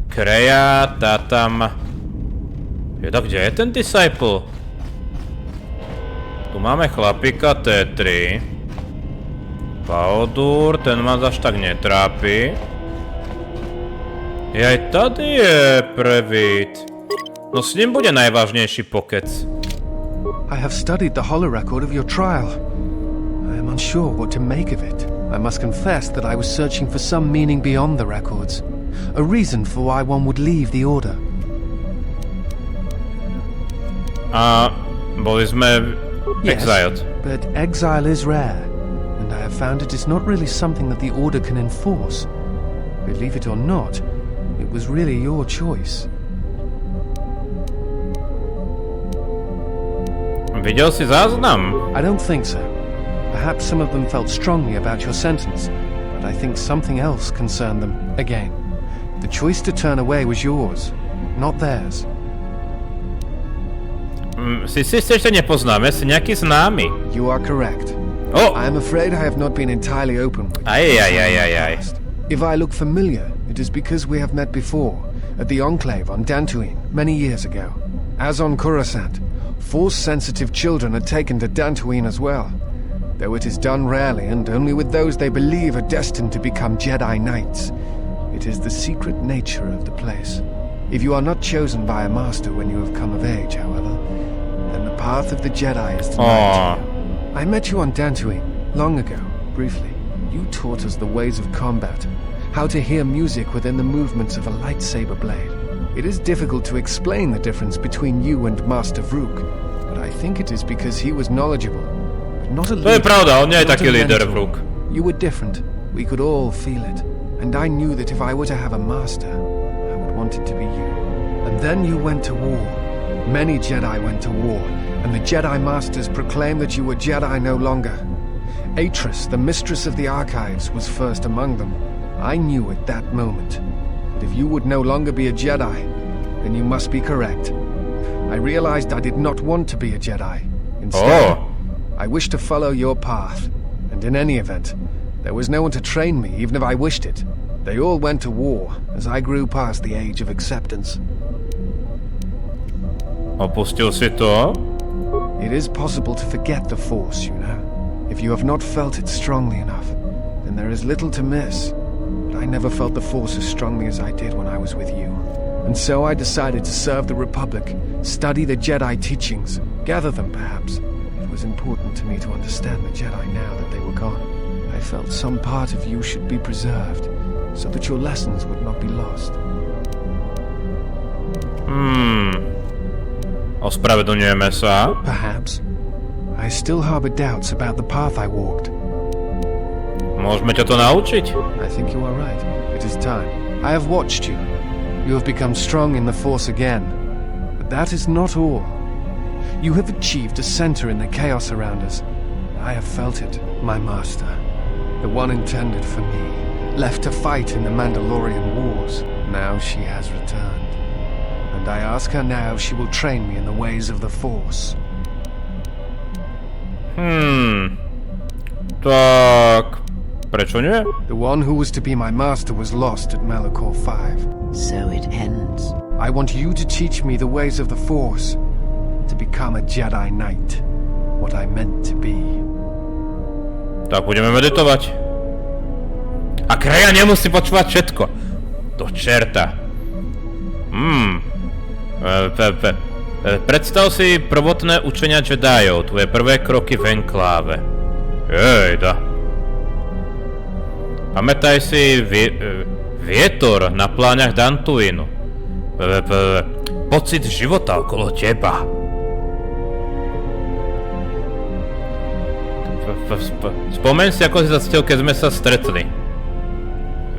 Kreja, tá tam. Jeda, kde je ten Disciple? Tu máme chlapika T3. Paudur, ten ma až tak netrápi. Aj tady je prevít. No s ním bude najvážnejší pokec. I have studied the holorecord of your trial. I am unsure what to make of it. I must confess that I was searching for some meaning beyond the records. A reason for why one would leave the Order. Boli sme exiled. Yes, but exile is rare. And I have found it is not really something that the Order can enforce. Believe it or not, it was really your choice. Videl si záznam? I don't think so. Perhaps some of them felt strongly about your sentence, but I think something else concerned them. Again, the choice to turn away was yours, not theirs. Si ešte nepoznáme, si nejaký známy. You are correct. Oh! I am afraid I have not been entirely open with you. Aj. If I look familiar, it is because we have met before, at the Enclave on Dantooine, many years ago. As on Coruscant, Force-sensitive children are taken to Dantooine as well, though it is done rarely and only with those they believe are destined to become Jedi Knights. It is the secret nature of the place. If you are not chosen by a master when you have come of age, however, then the path of the Jedi is denied to you. I met you on Dantooine, long ago, briefly. You taught us the ways of combat, how to hear music within the movements of a lightsaber blade. It is difficult to explain the difference between you and Master VROOKa, but I think it is because he was knowledgeable, but not a leader. To je pravda, on nie je taký líder, VROOKa. You were different. We could all feel it. And I knew that if I were to have a master, I would want it to be you. And then you went to war. Many Jedi went to war, and the Jedi Masters proclaimed that you were Jedi no longer. Atris, the mistress of the archives, was first among them. I knew at that moment. If you would no longer be a Jedi, then you must be correct. I realized I did not want to be a Jedi. Instead, I wished to follow your path. And in any event, there was no one to train me, even if I wished it. They all went to war, as I grew past the age of acceptance. Opustil si to? It is possible to forget the Force, you know. If you have not felt it strongly enough, then there is little to miss. I never felt the Force as strongly as I did when I was with you. And so I decided to serve the Republic, study the Jedi teachings, gather them perhaps. It was important to me to understand the Jedi now that they were gone. I felt some part of you should be preserved, so that your lessons would not be lost. Ospravedlňujeme sa. Perhaps. I still harbor doubts about the path I walked. Môžeme ťa to naučiť? I think you are right. It is time. I have watched you. You have become strong in the Force again. But that is not all. You have achieved a center in the chaos around us. I have felt it, my master. The one intended for me. left to fight in the Mandalorian Wars. Now she has returned. And I ask her now if she will train me in the ways of the Force. Tak... Prečo nie? The one who was to be my master was lost at Malachor 5. So it ends. I want you to teach me the ways of the Force. To become a Jedi Knight. What I meant to be. Tak budeme meditovať. A Kreia nemusí počúvať všetko. Do čerta. Predstav si prvotné učenia Jediov, tvoje prvé kroky v enkláve. Jejda. Pamätaj si vietor na pláňach Dantuinu. Pocit života okolo teba. Spomeň si, ako si sa cítil, keď sme sa stretli.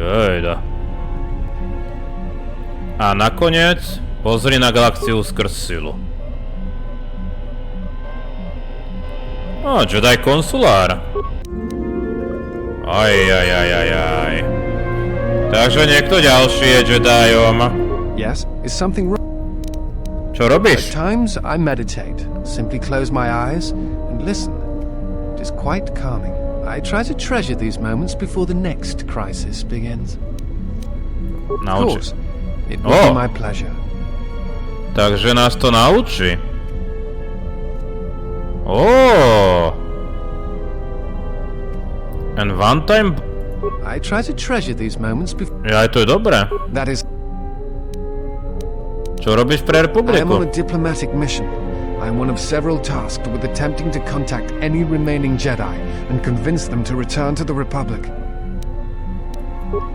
Jejda. A nakoniec pozri na galaxiu skrz silu. Jedi konsulár. Aj. Takže niekto ďalší je Jediom. Yes, is something wrong? Čo robíš? At times I meditate, simply close my eyes and listen. It is quite calming. I try to treasure these moments before the next crisis begins. Of course, it will be my pleasure. Takže nás to naučí. And one time... I try to treasure these moments before... Ja, to je dobré. That is... Čo robíš pre Republiku? I am on a diplomatic mission. I am one of several tasked with attempting to contact any remaining Jedi and convince them to return to the Republic.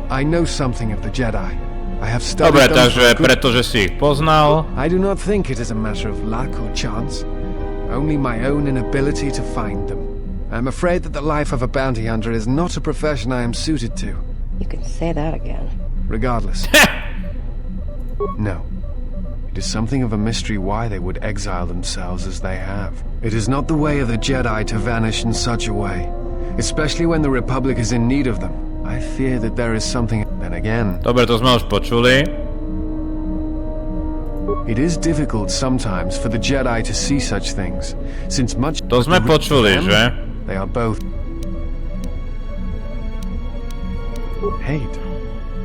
I know something of the Jedi. I have studied Dobre, them takže pretože si ich poznal. I do not think it is a matter of luck or chance. Only my own inability to find them. I am afraid that the life of a bounty hunter is not a profession I am suited to. You can say that again. Regardless. No. It is something of a mystery why they would exile themselves as they have. It is not the way of the Jedi to vanish in such a way, especially when the Republic is in need of them. I fear that there is something... Then again... Dobre, to sme už počuli. It is difficult sometimes for the Jedi to see such things, since much... To sme počuli, že? They are both... Hate.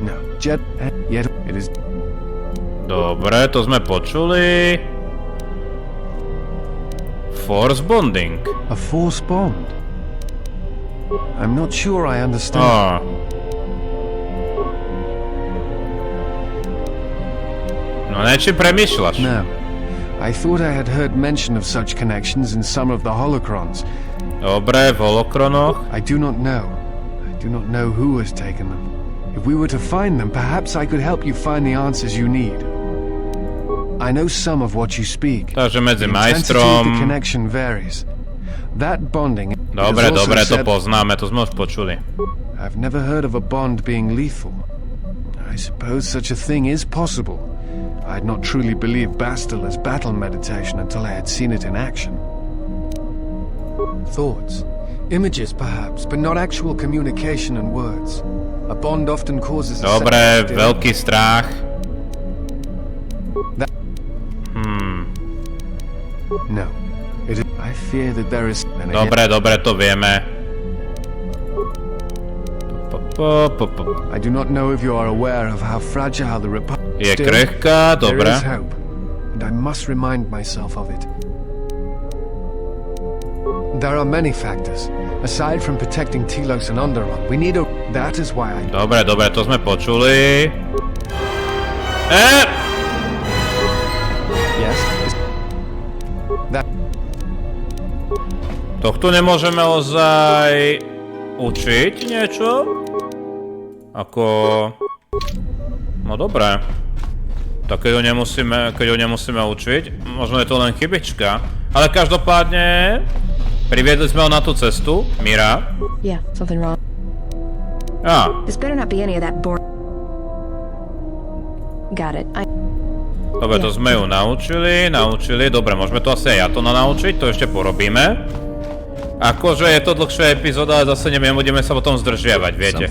No, yet it is... Dobre, to sme počuli. Force bonding. A force bond? I'm not sure I understand. No, niečím premýšľaš. No. I thought I had heard mention of such connections in some of the holocrons. Dobre, v holokronoch. I do not know. I do not know who has taken them. If we were to find them, perhaps I could help you find the answers you need. I know some of what you speak. Takže medzi the Majstrom... the connection varies. That bonding... Dobre, to poznáme, to sme už počuli. I've never heard of a bond being lethal. I suppose such a thing is possible. I had not truly believed Bastel as battle meditation until I had seen it in action. Thoughts. Images, perhaps, but not actual communication and words. A bond often causes... Dobre, veľký strach. No. I fear that there is... Dobre, to vieme. I do not know if you are aware of how fragile the Republic... Je krehká, dobre. There is hope, and I must remind myself of it. There are many factors. Aside from protecting Telos and Onderon, we need a... That is why I... Dobre, to sme počuli. Yes. That... Tohto nemôžeme ozaj... učiť niečo? Ako... No dobré. Tak keď ho nemusíme učiť, možno je to len chybička. Ale každopádne... Priviedli sme ho na tú cestu, Mira. Yeah, something wrong. This better not be any of that Got it. Dobre, to sme ju naučili. Dobre, môžeme to asi aj ja to naučiť, to ešte porobíme. Akože je to dlhšia epizóda, ale zase nebudeme sa potom zdržiavať, viete.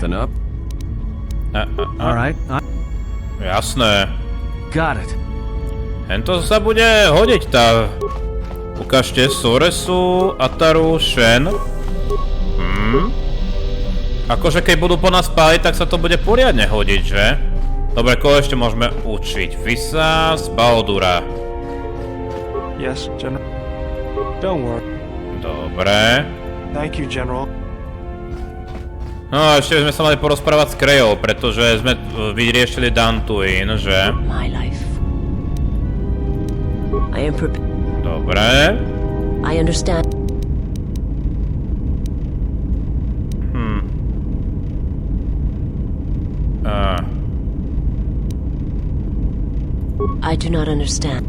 Alright. Jasné. Got it. Hento sa bude hodiť tá... Ukážte Soresu, Ataru, Shen. Akože keď budú po nás páliť, tak sa to bude poriadne hodiť, že? Dobre, koho ešte môžeme učiť? Visas, Baldura. Yes, General. Don't worry. Dobre. Thank you, General. No a ešte sme sa mali porozprávať s Krejou, pretože sme vyriešili DANTOOINE, že? My life. I am prepared. Dobre. I understand. I do not understand.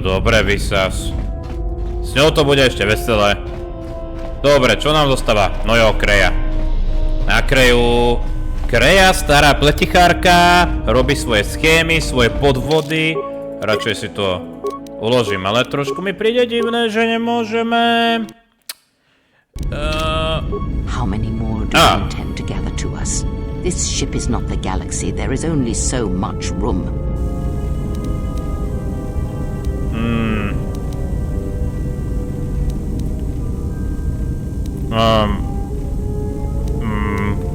Dobre, Visas. S ňou to bude ešte veselé. Dobre, čo nám zostáva? No jo, Kreja. Na Kreju. Kreja, stará pletichárka, robí svoje schémy, svoje podvody. Radšej si to uložím, ale trošku mi príde divné, že nemôžeme... How many more do you intend to gather to us? This ship is not the galaxy. There is only so much room.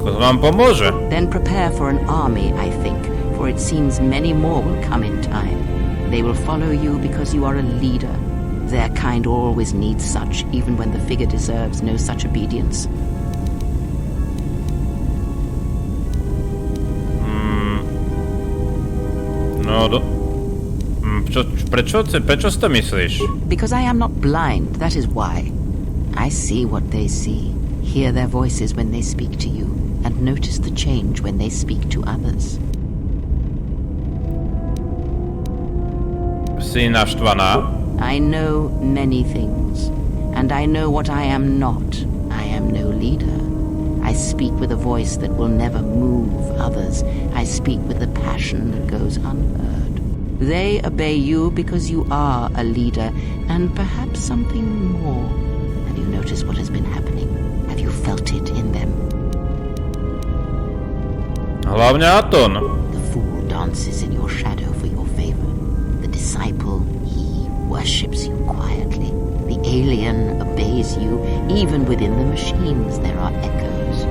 Kto vám pomôže? Then prepare for an army, I think, for it seems many more will come in time. They will follow you because you are a leader. Their kind always needs such, even when the figure deserves no such obedience. Prečo si to myslíš? Because I am not blind, that is why. I see what they see, hear their voices when they speak to you, and notice the change when they speak to others. Si naštvaná? I know many things, and I know what I am not. I am no leader. I speak with a voice that will never move others. I speak with a passion that goes unheard. They obey you because you are a leader, and perhaps something more. Have you noticed what has been happening? Have you felt it in them? Hlavne Aton. The fool dances in your shadow for your favor. The disciple, he worships you quietly. The alien obeys you. Even within the machines there are echoes.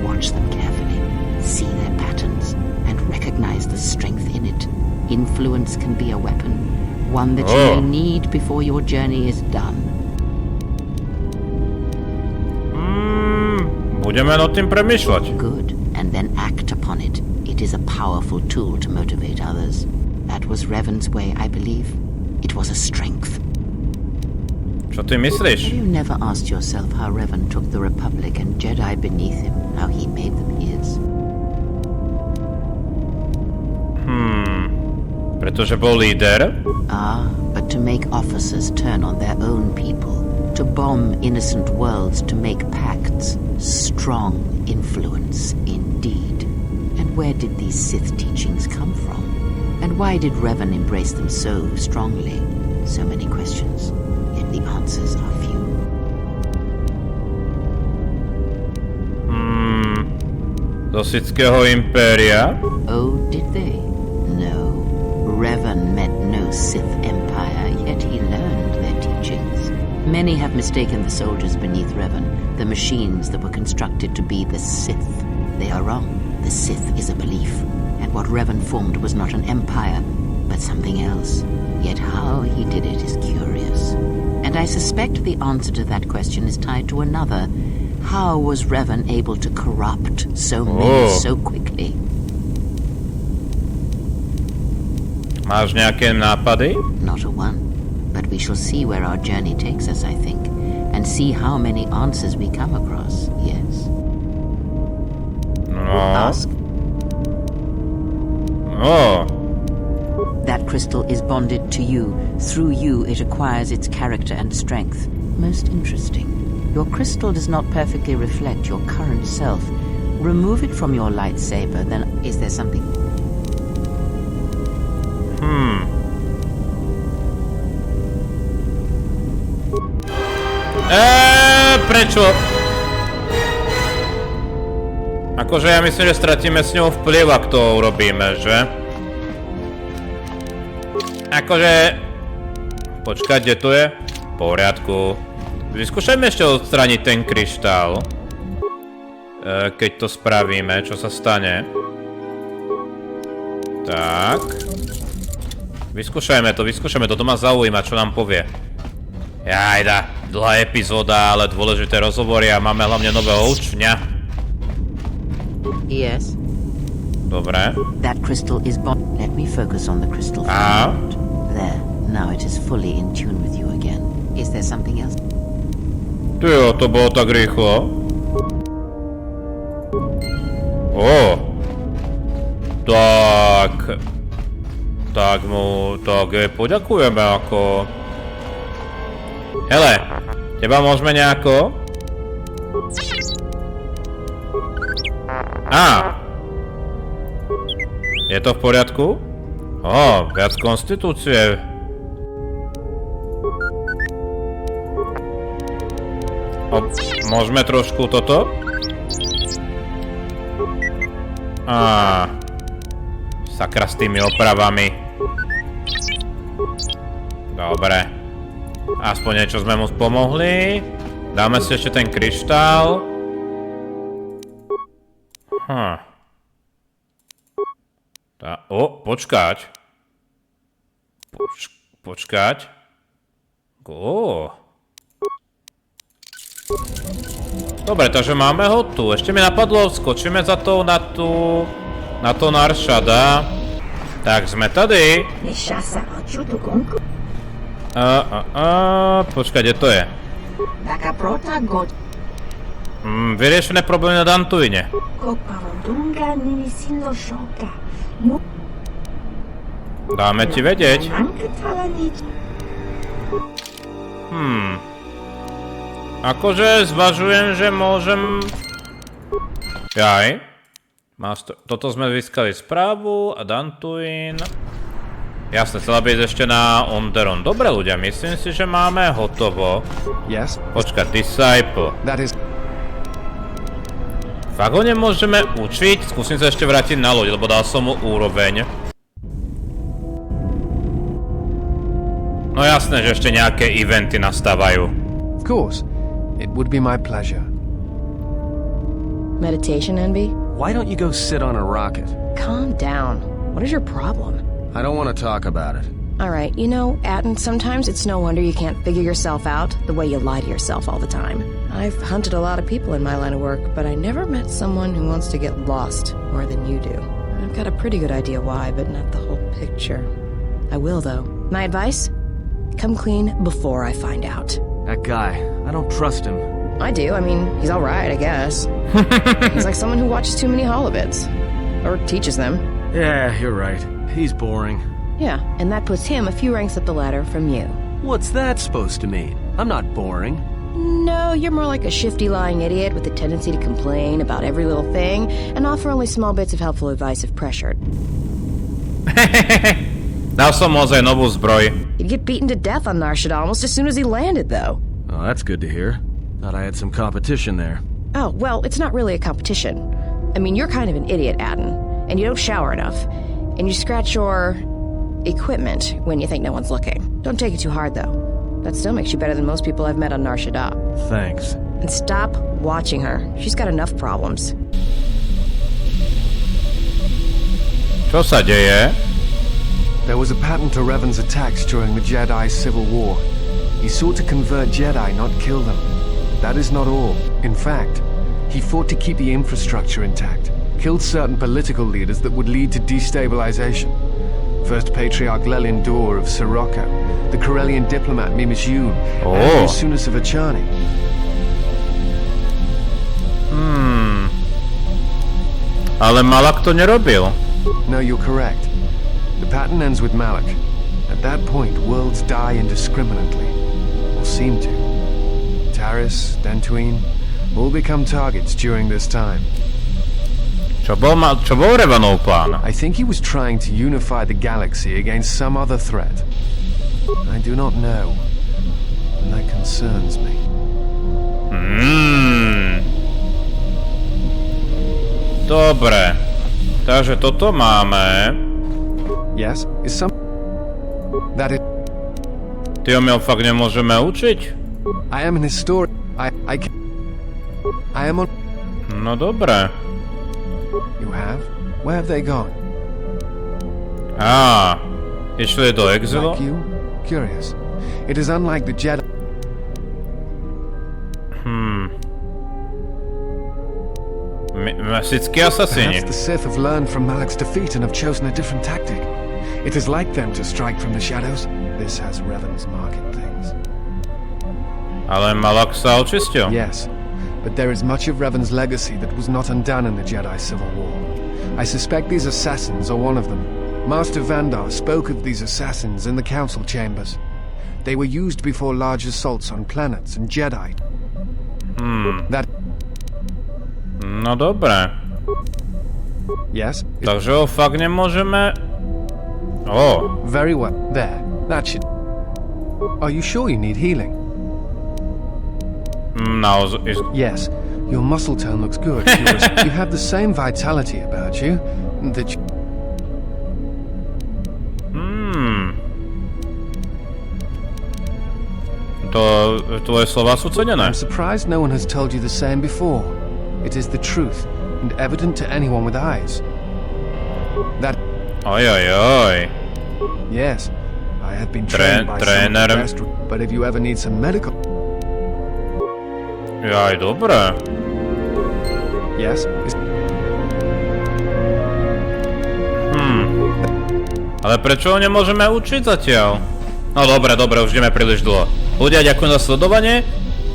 Watch them carefully. See their patterns and recognize the strength in it. Influence can be a weapon, one that you may need before your journey is done. Budeme nad tým premýšľať. Good, and then act upon it. It is a powerful tool to motivate others. That was Revan's way, I believe. It was a strength. Čo ty myslíš? Have you never asked yourself how Revan took the Republic and Jedi beneath him, how he made them his? Pretože bol líder? But to make officers turn on their own people, to bomb innocent worlds, to make pacts. Strong influence, indeed. And where did these Sith teachings come from? And why did Revan embrace them so strongly? So many questions, yet the answers are few. Do Sithského impéria? Oh, did they? No. Revan met no Sith empire, yet he learned their teachings. Many have mistaken the soldiers beneath Revan, the machines that were constructed to be the Sith. They are wrong. The Sith is a belief, and what Revan formed was not an empire, but something else. Yet how he did it is curious. And I suspect the answer to that question is tied to another. How was Revan able to corrupt so many so quickly? Máš nejaké nápady? Not a one. But we shall see where our journey takes us, I think. And see how many answers we come across, yes. Ask. That crystal is bonded to you. Through you it acquires its character and strength. Most interesting. Your crystal does not perfectly reflect your current self. Remove it from your lightsaber, then is there something... Prečo? Akože ja myslím, že stratíme s ňou vplyv, ak to urobíme, že? Akože... Počkať, kde to je? V poriadku. Vyskúšajme ešte odstrániť ten kryštál. Keď to spravíme, čo sa stane? Tak. Vyskúšajme to, to ma zaujíma, čo nám povie. Jajda, dlhá epizóda, ale dôležité rozhovory a máme hlavne nového učňa. Yes. Dobre. That crystal is Let me focus on the crystal. There. Now it is fully in tune with you again. Is there something else? Tyjo, to bolo tak rýchlo. Tak mu poďakujeme ako... Hele, teba môžeme nejako? Je to v poriadku? Viac konstitúcie. Môžeme trošku toto? Sakra s tými opravami. Dobre. Aspoň niečo sme mu pomohli. Dáme si ešte ten kryštál. Počkať. Počkať. Dobre, takže máme ho tu. Ešte mi napadlo, skočíme za to na to NAR SHADAA. Tak, sme tady. Počkaj, kde to je? Vyriešené problémy na DANTOOINE. Dáme ti vedieť. Akože zvažujem, že môžem... Jaj. Toto sme získali správu a DANTOOINE. Jasne, chcela byť ešte na Onderon. Dobre ľudia, myslím si, že máme hotovo. Počkať, Disciple. Fakt ho nemôžeme učiť? Skúsim sa ešte vrátiť na loď, lebo dal som mu úroveň. No jasné, že ešte nejaké eventy nastávajú. Of course. It would be my pleasure. Meditation, Envy? Why don't you go sit on a rocket? Calm down. What is your problem? I don't want to talk about it. Alright, you know, Atten, sometimes it's no wonder you can't figure yourself out the way you lie to yourself all the time. I've hunted a lot of people in my line of work, but I never met someone who wants to get lost more than you do. I've got a pretty good idea why, but not the whole picture. I will, though. My advice? Come clean before I find out. That guy, I don't trust him. I do. I mean, he's alright, I guess. He's like someone who watches too many holobits. Or teaches them. Yeah, you're right. He's boring. Yeah, and that puts him a few ranks up the ladder from you. What's that supposed to mean? I'm not boring. No, you're more like a shifty, lying idiot with a tendency to complain about every little thing and offer only small bits of helpful advice if pressured. Dal som ozaj novú zbroj. He'd get beaten to death on NAR SHADAA almost as soon as he landed, though. Oh, that's good to hear. Thought I had some competition there. Oh, well, it's not really a competition. I mean, you're kind of an idiot, Atten, and you don't shower enough, and you scratch your equipment when you think no one's looking. Don't take it too hard, though. That still makes you better than most people I've met on NAR SHADAA. Thanks. And stop watching her. She's got enough problems. Čo sa deje? There was a pattern to Revan's attacks during the Jedi Civil War. He sought to convert Jedi, not kill them. That is not all. In fact, he fought to keep the infrastructure intact, killed certain political leaders that would lead to destabilization. First Patriarch Lelin Dor of Sirocco, the Corellian diplomat Mimis Yoon, and Usunas of Achani. Ale Malak to nerobil. No, you're correct. The pattern ends with Malak. At that point, worlds die indiscriminately. Or seem to. Taris, DANTOOINE, all become targets during this time. Čo bol Revanov plán? I think he was trying to unify the galaxy against some other threat. I do not know. And that concerns me. Dobre. Takže toto máme. Yes, is some... That is... Tyjo, my ho fakt nemôžeme učiť? I am an historian. I am on... No dobre. You have? Where have they gone? Išli do exilu? Like you? Curious. It is unlike the Jedi... Masickí asasíni. Perhaps the Sith have learned from Malak's defeat and have chosen a different tactic. It is like them to strike from the shadows. This has Revan's mark in things. Ale Malak sa očistil. Yes, but there is much of Revan's legacy that was not undone in the Jedi Civil War. I suspect these assassins are one of them. Master Vandar spoke of these assassins in the council chambers. They were used before large assaults on planets and Jedi. No dobre. Yes. Takže ho fakt nemôžeme... Very well. There. That should... Are you sure you need healing? Yes. Your muscle tone looks good. You have the same vitality about you that you... Tvoje slova sú cenené. I'm surprised no one has told you the same before. It is the truth, and evident to anyone with eyes. That... Oj. Yes, I have been trained by some of the best, but if you ever need some medical... Jaj, dobré. Yes. Ale prečo ho nemôžeme učiť zatiaľ? No dobre, už ideme príliš dlho. Ľudia, ďakujem za sledovanie.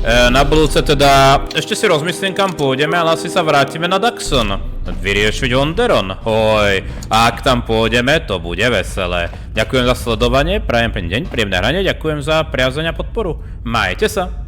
Na budúce teda ešte si rozmyslím, kam pôjdeme, ale asi sa vrátime na Daxon. Vyriešiť Onderon. Hoj, a ak tam pôjdeme, to bude veselé. Ďakujem za sledovanie, prajem pekný deň, príjemné hranie, ďakujem za priazeň a podporu. Majte sa.